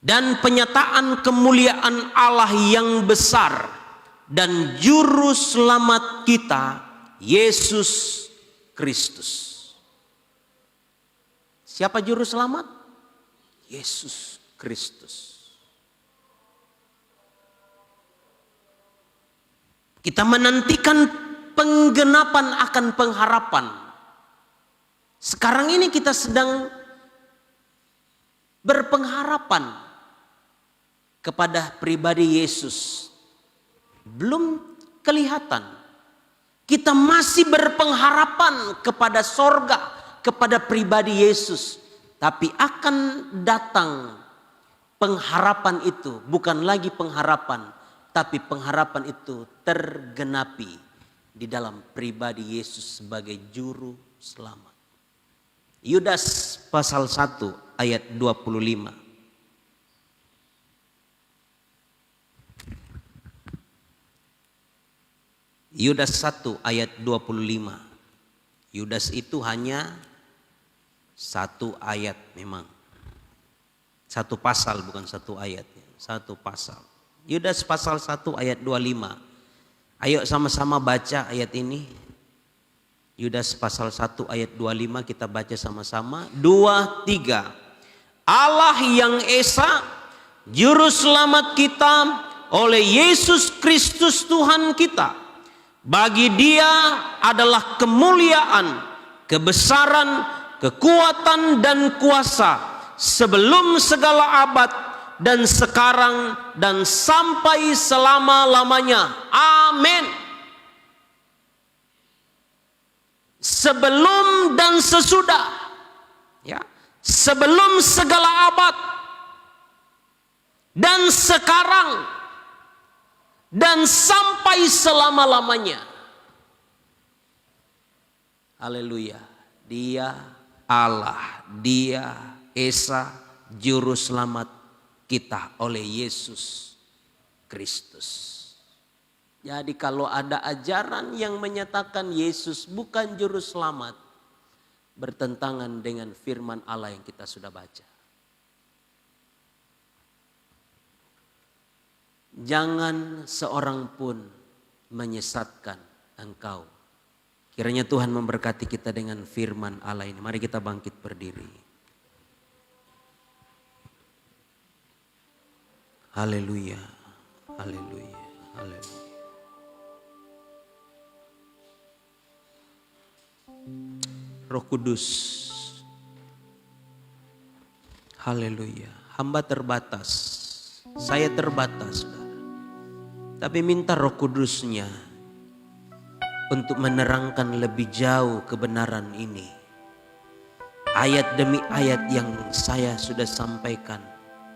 dan penyataan kemuliaan Allah yang besar dan Juru Selamat kita, Yesus Kristus. Siapa Juru Selamat? Yesus Kristus. Kita menantikan penggenapan akan pengharapan. Sekarang ini kita sedang berpengharapan kepada pribadi Yesus. Belum kelihatan. Kita masih berpengharapan kepada sorga, kepada pribadi Yesus. Tapi akan datang pengharapan itu, bukan lagi pengharapan, tapi pengharapan itu tergenapi di dalam pribadi Yesus sebagai Juru Selamat. Yudas pasal 1 ayat 25. Yudas 1 ayat 25. Yudas itu hanya satu ayat memang. Satu pasal, bukan satu ayat. Satu pasal. Yudas pasal 1 ayat 25. Ayo sama-sama baca ayat ini. Yudas pasal 1 ayat 25 kita baca sama-sama. 2, 3. Allah yang Esa, Juru Selamat kita oleh Yesus Kristus Tuhan kita. Bagi Dia adalah kemuliaan, kebesaran, kekuatan dan kuasa sebelum segala abad dan sekarang dan sampai selama-lamanya. Amin. Sebelum dan sesudah, ya, sebelum segala abad dan sekarang dan sampai selama-lamanya. Haleluya. Dia Allah, Dia Esa, Juru Selamat kita oleh Yesus Kristus. Jadi kalau ada ajaran yang menyatakan Yesus bukan Juru Selamat, bertentangan dengan firman Allah yang kita sudah baca. Jangan seorang pun menyesatkan engkau. Kiranya Tuhan memberkati kita dengan firman Allah ini. Mari kita bangkit berdiri. Haleluya, haleluya, haleluya. Roh Kudus, haleluya. Hamba terbatas, saya terbatas, saudara. Tapi minta Roh Kudus-Nya untuk menerangkan lebih jauh kebenaran ini. Ayat demi ayat yang saya sudah sampaikan,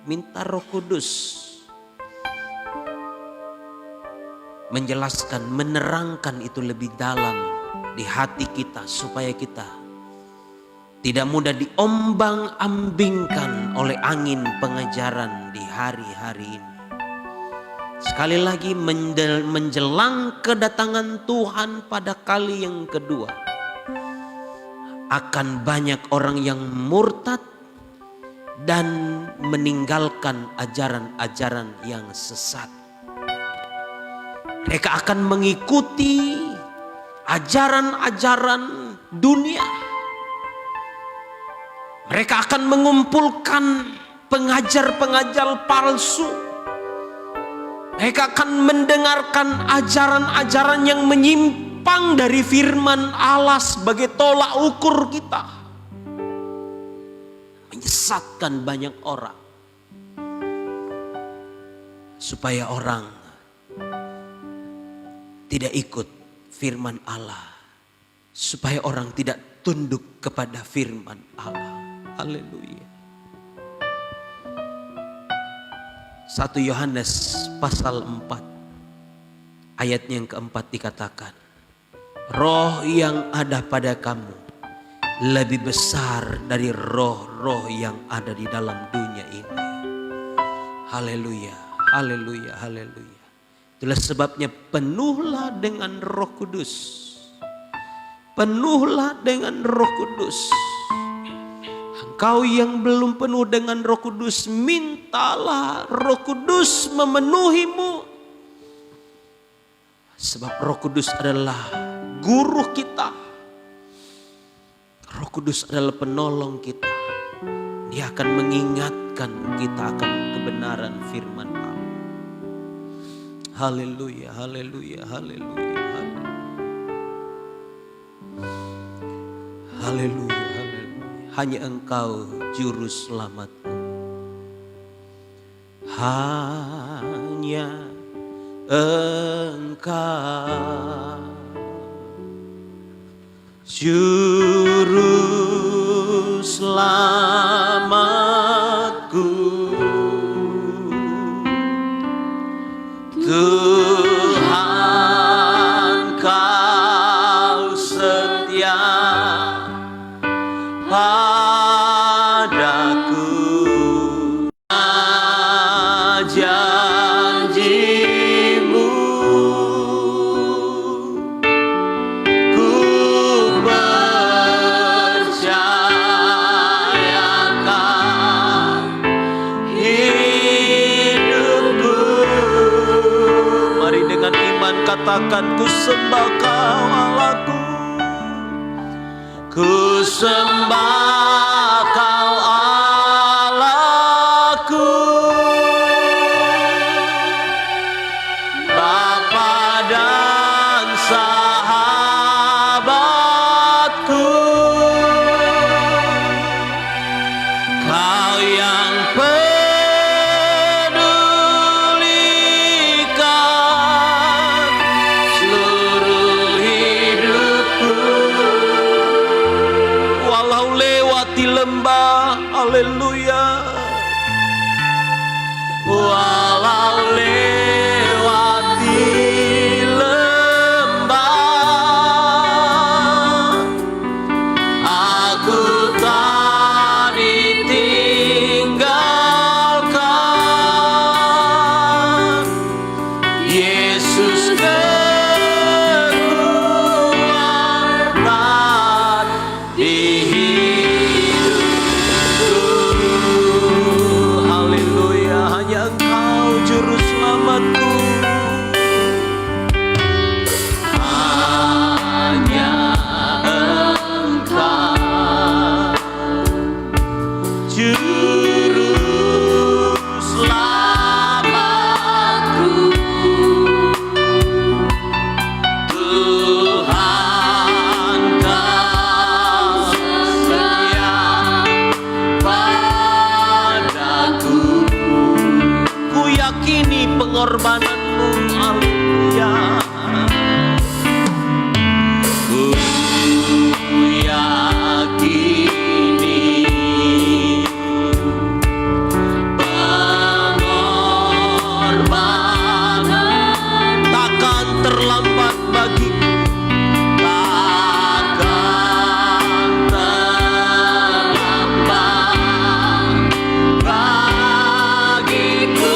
minta Roh Kudus menjelaskan, menerangkan itu lebih dalam di hati kita supaya kita tidak mudah diombang-ambingkan oleh angin pengajaran di hari-hari ini. Sekali lagi menjelang kedatangan Tuhan pada kali yang kedua, akan banyak orang yang murtad dan meninggalkan ajaran-ajaran yang sesat. Mereka akan mengikuti ajaran-ajaran dunia. Mereka akan mengumpulkan pengajar-pengajar palsu. Mereka akan mendengarkan ajaran-ajaran yang menyimpang dari firman Allah sebagai tolak ukur kita. Menyesatkan banyak orang. Supaya orang tidak ikut firman Allah. Supaya orang tidak tunduk kepada firman Allah. Haleluya. 1 Yohanes pasal 4 ayatnya yang keempat dikatakan, roh yang ada pada kamu lebih besar dari roh-roh yang ada di dalam dunia ini. Haleluya, haleluya, haleluya. Itulah sebabnya penuhlah dengan Roh Kudus. Penuhlah dengan Roh Kudus. Engkau yang belum penuh dengan Roh Kudus, mintalah Roh Kudus memenuhimu. Sebab Roh Kudus adalah guru kita. Roh Kudus adalah penolong kita. Dia akan mengingatkan kita akan kebenaran firman Allah. Haleluya, haleluya, haleluya, haleluya. Haleluya, haleluya. Hanya Engkau juru selamatku. Hanya Engkau juru selamatku. Tuhan Kau setia padaku. Janjimu ku percayakan hidupku. Mari dengan iman katakan, ku sembah Kau Allahku. Ku sembah Kau Allahku, Bapa dan sahabatku. Kau yang pedulikan seluruh hidupku. Walau lewati lembah, haleluya. Walau lewati lembah, aku tak ditinggalkan. Yesus kekuatan di hidupku. Haleluya, hanya Engkau juru selamatku. Hanya Engkau juru selamatku. Tuhan Kau setia padaku. Ku yakini pengorbananmu, haleluya. Ku yakini pengorbanan takkan terlambat bagiku. Takkan terlambat bagiku.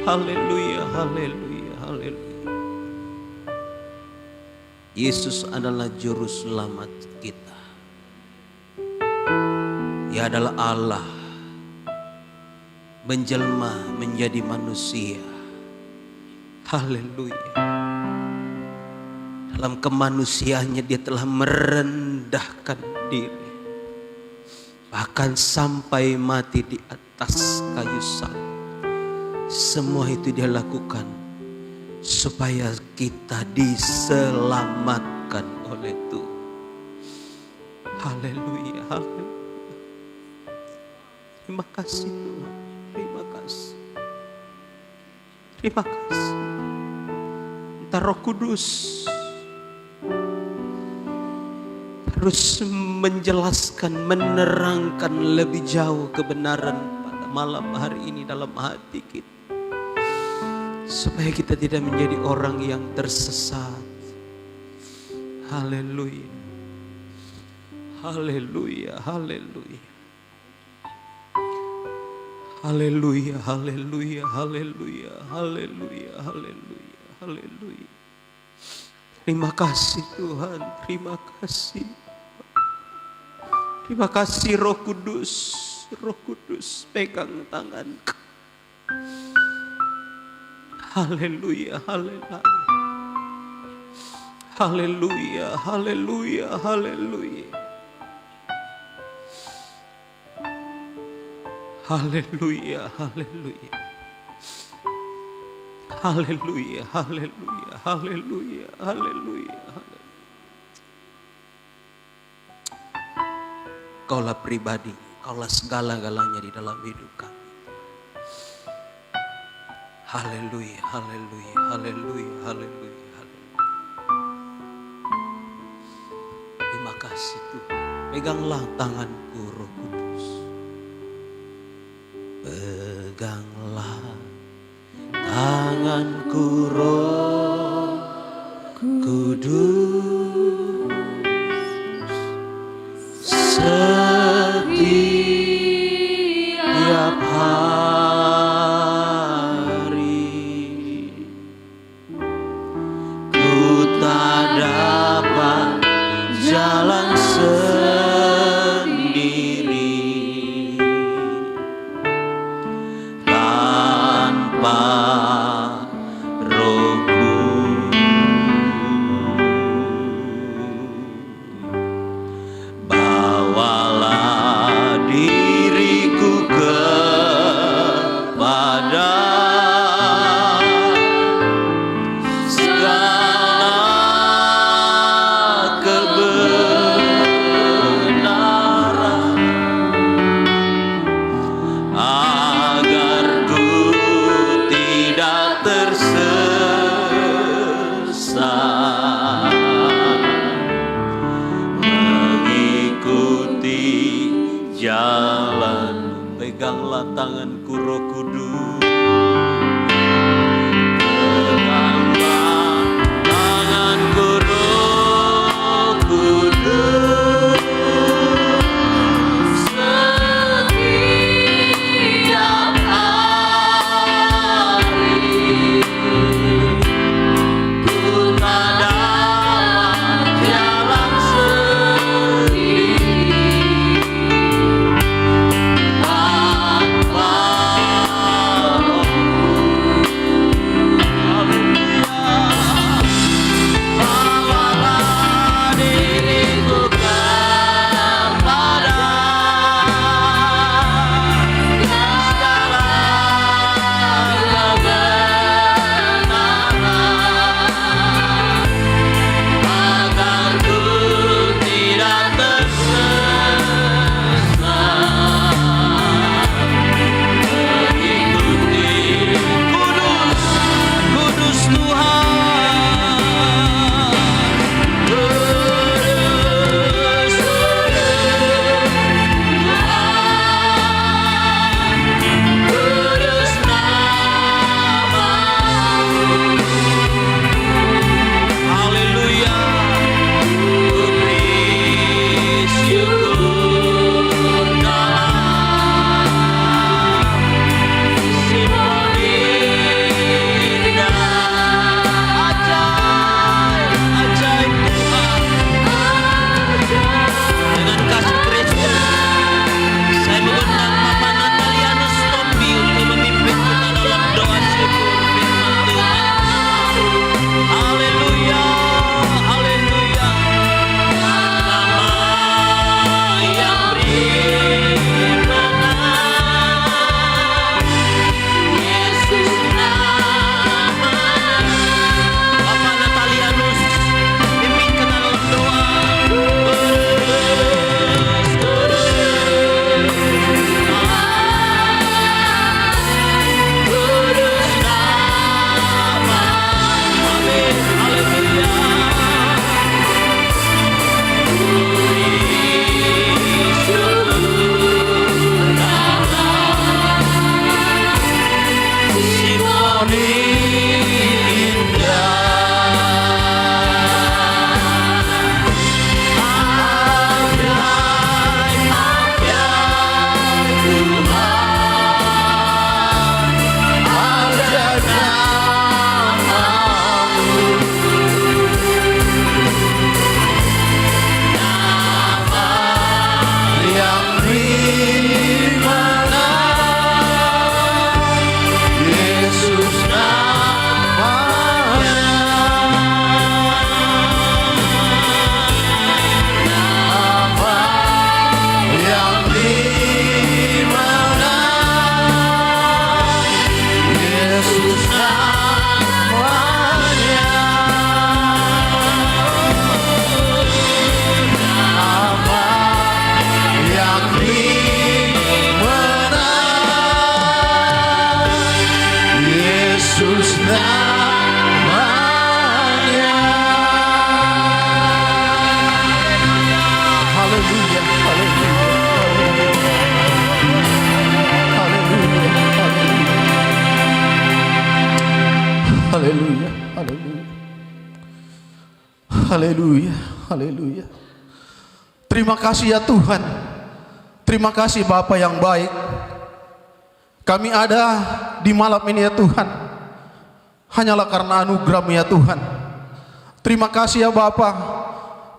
Haleluya, haleluya, haleluya. Yesus adalah juru selamat kita. Ia adalah Allah menjelma menjadi manusia. Haleluya. Dalam kemanusiaannya dia telah merendahkan diri. Bahkan sampai mati di atas kayu salib. Semua itu dia lakukan supaya kita diselamatkan oleh Tuhan. Haleluya, haleluya. Terima kasih Tuhan, terima kasih. Terima kasih. Entah Roh Kudus terus menjelaskan, menerangkan lebih jauh kebenaran pada malam hari ini dalam hati kita. Supaya kita tidak menjadi orang yang tersesat. Haleluya. Haleluya, haleluya. Haleluya, haleluya, haleluya, haleluya, haleluya, haleluya. Terima kasih Tuhan, terima kasih. Terima kasih Roh Kudus. Roh Kudus pegang tanganku. Haleluya, haleluya. Haleluya, haleluya, haleluya. Haleluya, haleluya. Haleluya, haleluya, haleluya, haleluya. Kaulah pribadi, kaulah segala-galanya di dalam hidup kami. Haleluya, haleluya, haleluya, haleluya, haleluya. Terima kasih Tuhan. Peganglah tanganku Roh Kudus. Peganglah tanganku Roh Kudus. Setiap hari ku tak dapat jalan sendiri tanpa Rohmu. Bawalah diriku kepada segala kebenaran agar ku tidak tersesat mengikuti jalan. Peganglah tanganku Roh Kudus. Peganglah tanganku Roh Kudus. Setiap hari ku tak dapat jalan sendiri tanpa Haleluya, haleluya. Haleluya, haleluya. Terima kasih ya Tuhan. Terima kasih Bapa yang baik. Kami ada di malam ini ya Tuhan, hanyalah karena anugerah-Mu ya Tuhan. Terima kasih ya Bapa,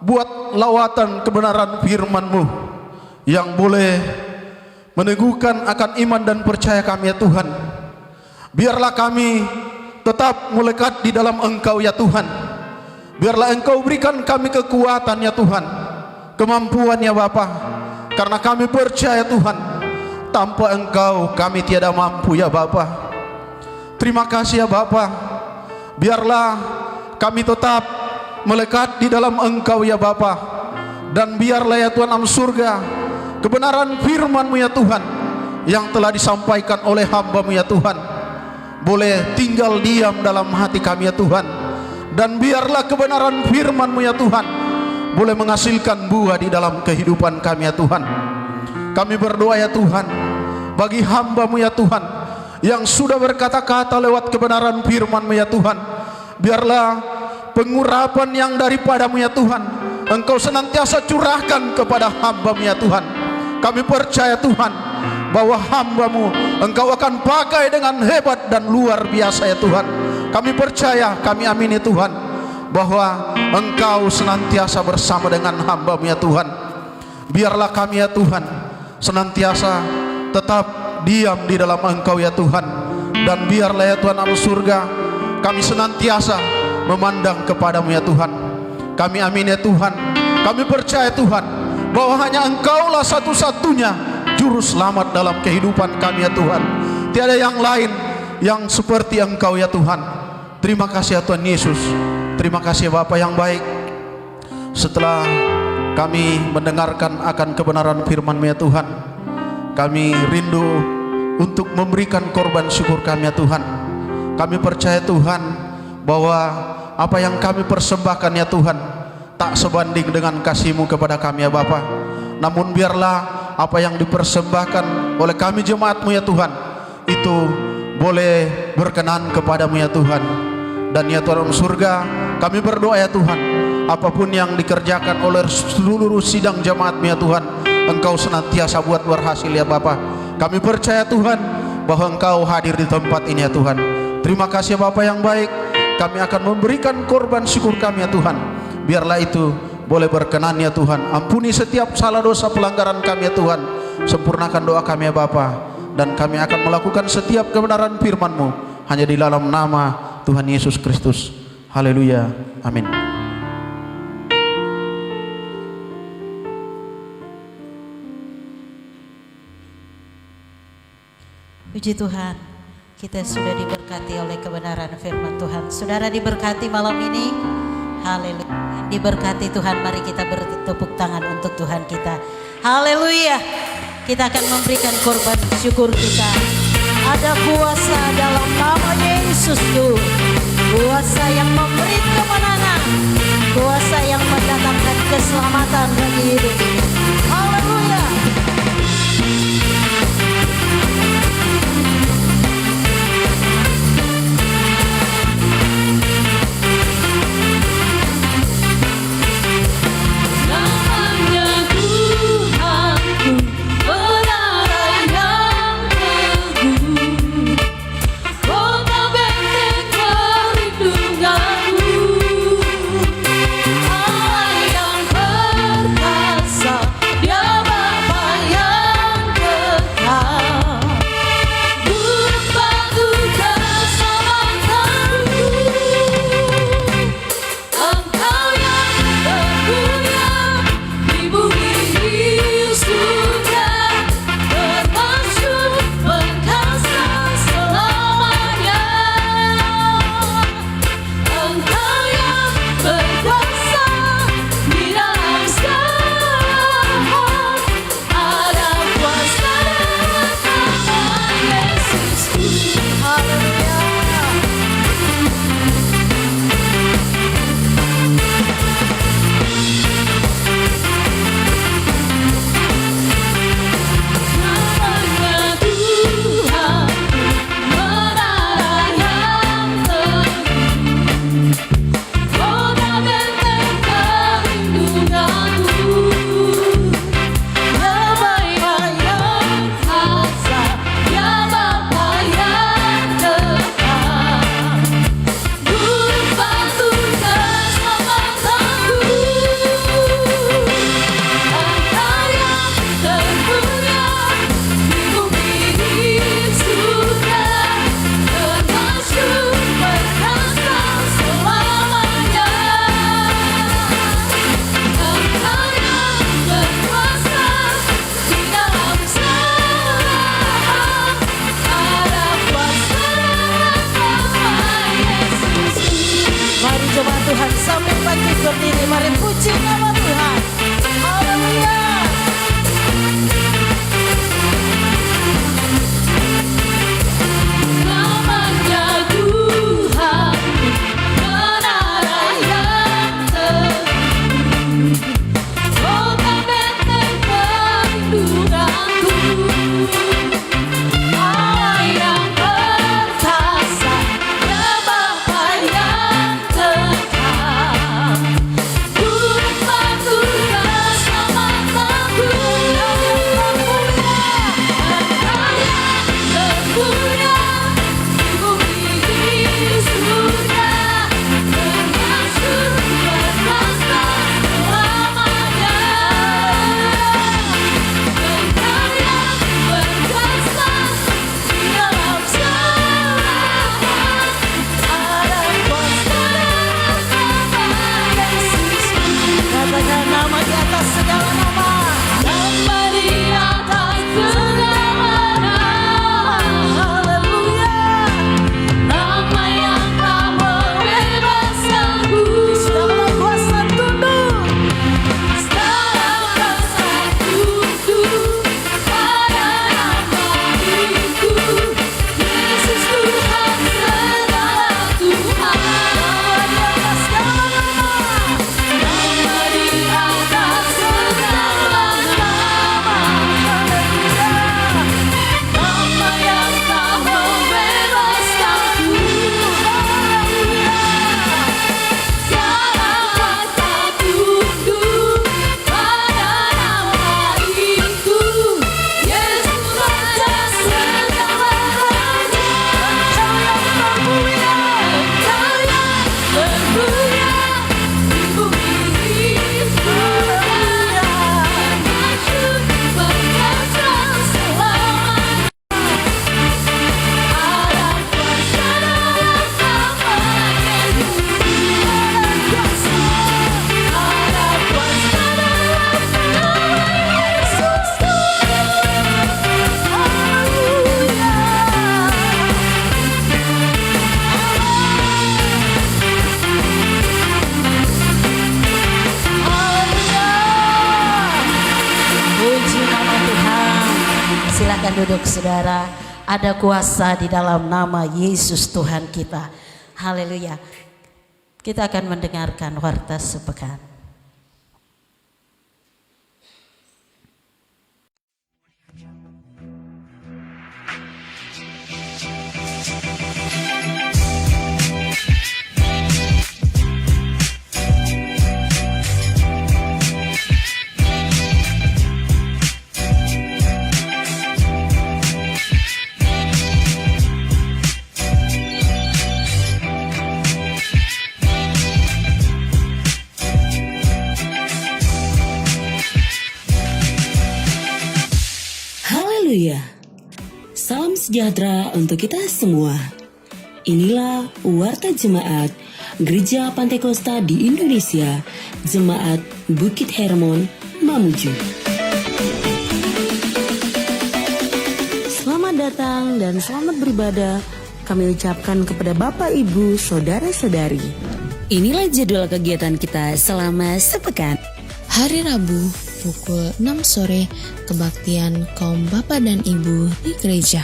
buat lawatan kebenaran firman-Mu yang boleh meneguhkan akan iman dan percaya kami ya Tuhan. Biarlah kami tetap melekat di dalam Engkau ya Tuhan. Biarlah Engkau berikan kami kekuatan ya Tuhan, kemampuan ya Bapa, karena kami percaya Tuhan, tanpa Engkau kami tiada mampu ya Bapa. Terima kasih ya Bapa. Biarlah kami tetap melekat di dalam Engkau ya Bapa, dan biarlah ya Tuhan alam surga, kebenaran firman-Mu ya Tuhan yang telah disampaikan oleh hamba-Mu ya Tuhan boleh tinggal diam dalam hati kami ya Tuhan. Dan biarlah kebenaran firman-Mu ya Tuhan boleh menghasilkan buah di dalam kehidupan kami ya Tuhan. Kami berdoa ya Tuhan bagi hamba-Mu ya Tuhan yang sudah berkata-kata lewat kebenaran firman-Mu ya Tuhan. Biarlah pengurapan yang daripada-Mu ya Tuhan Engkau senantiasa curahkan kepada hamba-Mu ya Tuhan. Kami percaya Tuhan bahwa hamba-Mu Engkau akan pakai dengan hebat dan luar biasa ya Tuhan. Kami percaya, kami amin ya Tuhan, bahwa Engkau senantiasa bersama dengan hamba-Mu ya Tuhan. Biarlah kami ya Tuhan senantiasa tetap diam di dalam Engkau ya Tuhan. Dan biarlah ya Tuhan alam surga, kami senantiasa memandang kepada-Mu ya Tuhan. Kami amin ya Tuhan. Kami percaya Tuhan bahwa hanya Engkaulah satu-satunya juru selamat dalam kehidupan kami ya Tuhan. Tiada yang lain yang seperti Engkau ya Tuhan. Terima kasih ya Tuhan Yesus. Terima kasih Bapa yang baik. Setelah kami mendengarkan akan kebenaran firman-Mu ya Tuhan, kami rindu untuk memberikan korban syukur kami ya Tuhan. Kami percaya Tuhan bahwa apa yang kami persembahkan ya Tuhan tak sebanding dengan kasih-Mu kepada kami ya Bapa. Namun biarlah apa yang dipersembahkan oleh kami jemaat-Mu ya Tuhan itu boleh berkenan kepada-Mu ya Tuhan. Dan ya Tuhan surga, kami berdoa ya Tuhan, apapun yang dikerjakan oleh seluruh sidang jemaat-Mu ya Tuhan, Engkau senantiasa buat berhasil ya Bapa. Kami percaya Tuhan bahwa Engkau hadir di tempat ini ya Tuhan. Terima kasih Bapa yang baik. Kami akan memberikan korban syukur kami ya Tuhan. Biarlah itu boleh berkenan ya Tuhan. Ampuni setiap salah dosa pelanggaran kami ya Tuhan. Sempurnakan doa kami ya Bapa. Dan kami akan melakukan setiap kebenaran firman-Mu hanya di dalam nama Tuhan Yesus Kristus. Haleluya. Amin. Puji Tuhan, kita sudah diberkati oleh kebenaran firman Tuhan. Saudara diberkati malam ini. Haleluya. Diberkati Tuhan, mari kita bertepuk tangan untuk Tuhan kita. Haleluya. Kita akan memberikan korban syukur kita. Ada kuasa dalam nama Yesus Tuhan. Kuasa yang memberi kemenangan. Kuasa yang mendatangkan keselamatan bagi hidup. Haleluya. puji nama Tuhan. Haleluya. Namanya Tuhan menara yang teguh, bukan benteng perlindunganku. Allah yang perkasa, ya Bapa yang kekal, turut mengaturkan keselamatanku. Haleluya, di bumi di surga, termasuk berkuasa selamanya. Engkau yang berkuasa di dalam selamanya. Ada kuasa dalam nama Yesusku. Katakan nama di atas segala nama. Nama di atas segala nama. Haleluya. Nama yang tak membebaskanku. Segala kuasa tunduk. Segala kuasa tunduk pada nama itu. Yesus Tuhan, segala Tuhan. Nama di atas segala nama. Nama di atas segala nama. Nama yang tak membebaskanku. Segala kuasa tunduk pada nama itu. Yesus Raja segala-galanya. Engkau yang bermulia di bumi di surga, termasuk berkuasa selamanya. Ada kuasa dalam nama Yesus. Ada kuasa dalam nama Yesus. Puji nama Tuhan. Silakan duduk saudara. Ada kuasa di dalam nama Yesus Tuhan kita. Haleluya. Kita akan mendengarkan warta sepekan. Haleluya. Salam sejahtera untuk kita semua. Inilah Warta Jemaat Gereja Pantekosta di Indonesia, Jemaat Bukit Hermon, Mamuju. Selamat datang dan selamat beribadah kami ucapkan kepada Bapak, Ibu, Saudara-saudari. Inilah jadwal kegiatan kita selama sepekan. Hari Rabu pukul 6 sore kebaktian kaum bapak dan ibu di gereja.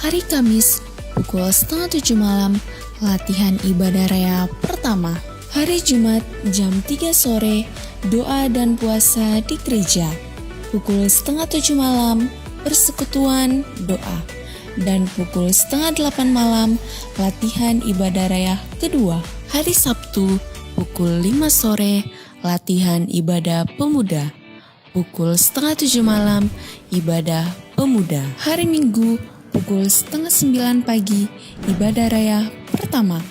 Hari Kamis pukul 6:30 malam latihan ibadah raya pertama. Hari Jumat jam 3 sore doa dan puasa di gereja. Pukul 6:30 malam persekutuan doa. Dan pukul 7:30 malam latihan ibadah raya kedua. Hari Sabtu pukul 5 sore latihan ibadah pemuda. Pukul 6:30 malam ibadah pemuda. Hari Minggu pukul 8:30 pagi ibadah raya pertama.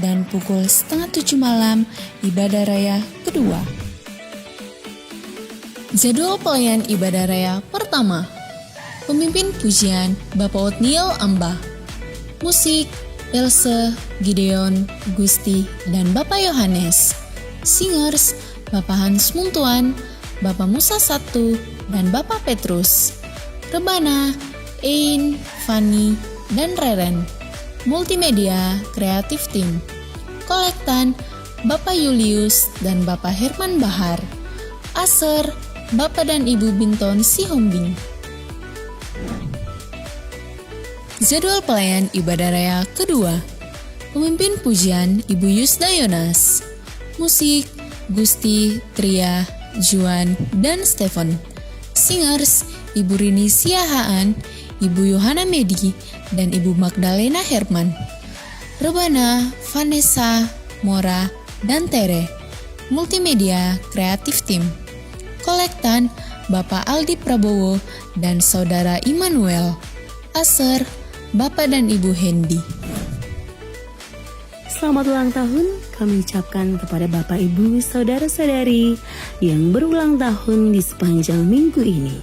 Dan pukul 6:30 malam ibadah raya kedua. Jadwal pelayan ibadah raya pertama. Pemimpin pujian Bapak Otniel Amba. Musik Else, Gideon, Gusti, dan Bapak Yohanes. Singers Bapak Hans Muntuan, Bapak Musa I, dan Bapak Petrus. Rebana, Ein, Fanny, dan Reren. Multimedia Kreatif Tim. Kolektan Bapak Julius dan Bapak Herman Bahar. Aser, Bapak dan Ibu Binton Sihombing. Jadwal pelayan ibadah raya kedua. Pemimpin pujian Ibu Yusda Yonas. Musik Gusti, Tria, Juan, dan Stephen. Singers Ibu Rini Siahaan, Ibu Yohana Medi, dan Ibu Magdalena Herman. Rebana, Vanessa, Mora, dan Tere. Multimedia Kreatif Tim. Kolektan Bapak Aldi Prabowo dan Saudara Immanuel. Aser, Bapak dan Ibu Hendy. Selamat ulang tahun kami ucapkan kepada Bapak Ibu Saudara-saudari yang berulang tahun di sepanjang minggu ini.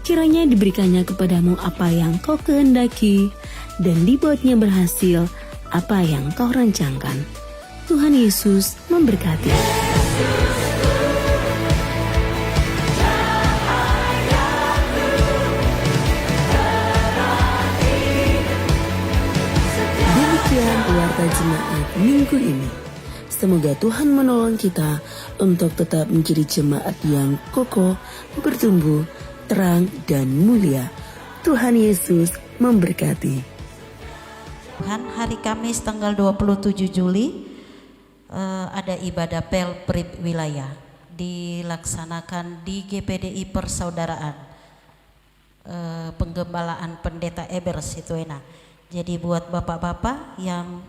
Kiranya diberikannya kepadamu apa yang kau kehendaki dan dibuatnya berhasil apa yang kau rancangkan. Tuhan Yesus memberkati. Demikian warta jemaat minggu ini. Semoga Tuhan menolong kita untuk tetap menjadi jemaat yang kokoh, bertumbuh, terang, dan mulia. Tuhan Yesus memberkati. Tuhan, hari Kamis tanggal 27 Juli ada ibadah Pelprip wilayah dilaksanakan di GPDI Persaudaraan Penggembalaan Pendeta Eber Situena. Jadi buat bapak-bapak yang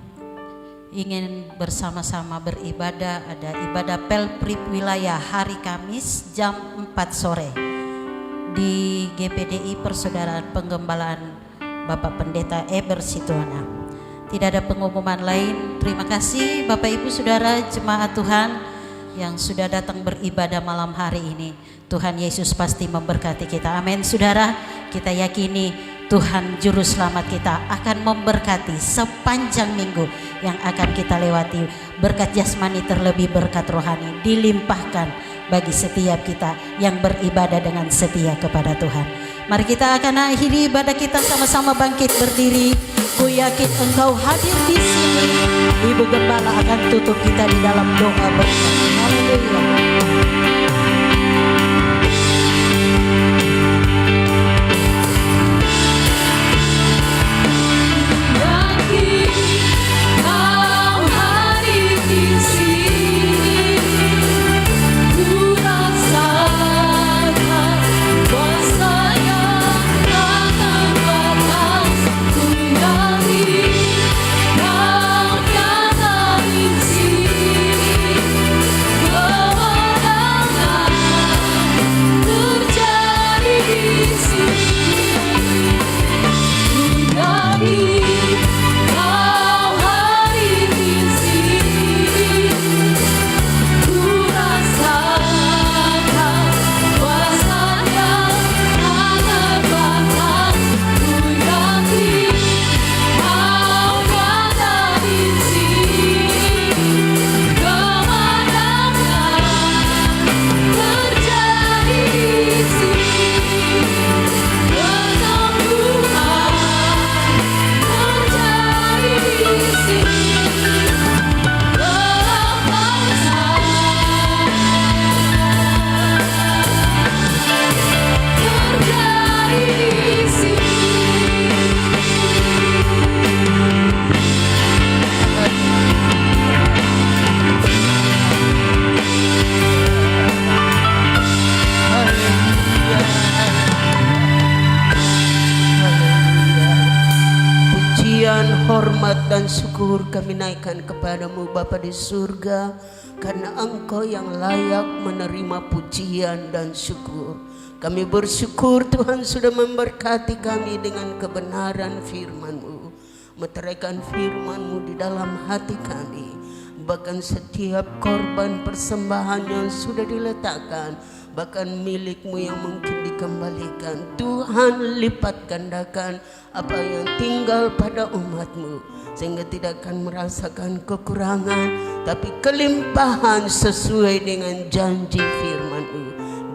ingin bersama-sama beribadah, ada ibadah Pelprip wilayah hari Kamis jam 4 sore di GPDI Persaudaraan Penggembalaan Bapak Pendeta Eber Situana. Tidak ada pengumuman lain. Terima kasih Bapak Ibu Saudara jemaat Tuhan yang sudah datang beribadah malam hari ini. Tuhan Yesus pasti memberkati kita. Amin saudara. Kita yakini Tuhan Juru Selamat kita akan memberkati sepanjang minggu yang akan kita lewati. Berkat jasmani terlebih berkat rohani dilimpahkan bagi setiap kita yang beribadah dengan setia kepada Tuhan. Mari kita akan akhiri ibadah kita sama-sama bangkit berdiri. Ku yakin engkau hadir di sini. Ibu Gembala akan tutup kita di dalam doa bersama. Haleluya. Hormat dan syukur kami naikkan kepadamu Bapa di surga, karena Engkau yang layak menerima pujian dan syukur. Kami bersyukur Tuhan sudah memberkati kami dengan kebenaran firman-Mu, meteraikan firman-Mu di dalam hati kami. Bahkan setiap korban persembahan yang sudah diletakkan, bahkan milik-Mu yang mungkin dikembalikan, Tuhan lipat gandakan apa yang tinggal pada umat-Mu, sehingga tidak akan merasakan kekurangan, tapi kelimpahan sesuai dengan janji firman-Mu.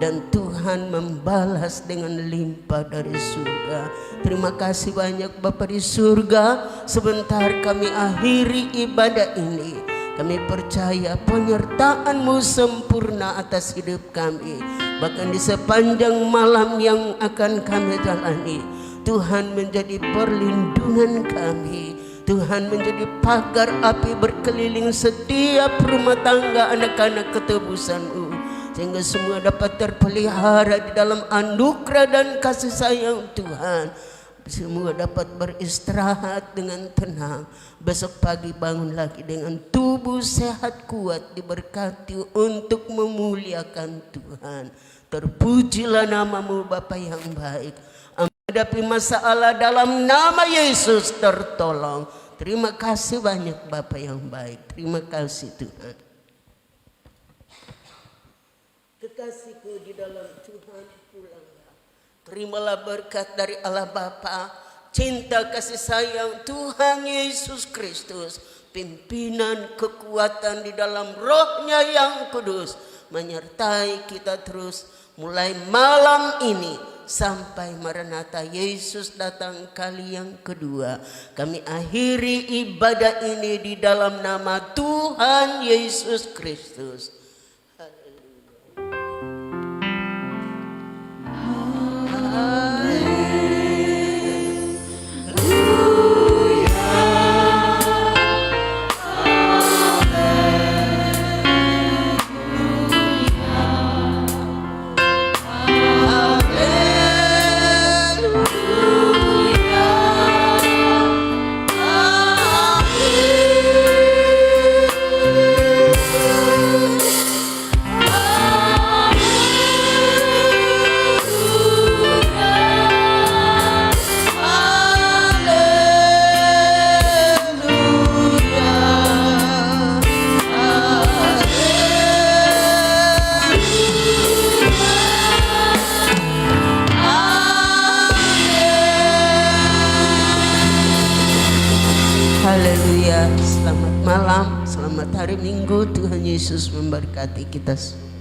Dan Tuhan membalas dengan limpah dari surga. Terima kasih banyak Bapa di surga. Sebentar kami akhiri ibadah ini, Kami percaya penyertaan-Mu sempurna atas hidup kami. Bahkan di sepanjang malam yang akan kami jalani, Tuhan menjadi perlindungan kami. Tuhan menjadi pagar api berkeliling setiap rumah tangga anak-anak ketebusan-Mu, sehingga semua dapat terpelihara di dalam anugerah dan kasih sayang Tuhan. Semua dapat beristirahat dengan tenang. Besok pagi bangun lagi dengan tubuh sehat kuat, diberkati untuk memuliakan Tuhan. Terpujilah nama-Mu Bapa yang baik. Menghadapi masalah dalam nama Yesus tertolong. Terima kasih banyak Bapa yang baik. Terima kasih Tuhan. Kekasihku di dalam Tuhan, pulanglah. Terimalah berkat dari Allah Bapa, cinta kasih sayang Tuhan Yesus Kristus, pimpinan kekuatan di dalam Roh-Nya yang kudus menyertai kita terus mulai malam ini sampai Maranatha Yesus datang kali yang kedua. Kami akhiri ibadah ini di dalam nama Tuhan Yesus Kristus. Haleluya, selamat malam, selamat hari Minggu. Tuhan Yesus memberkati kita semua.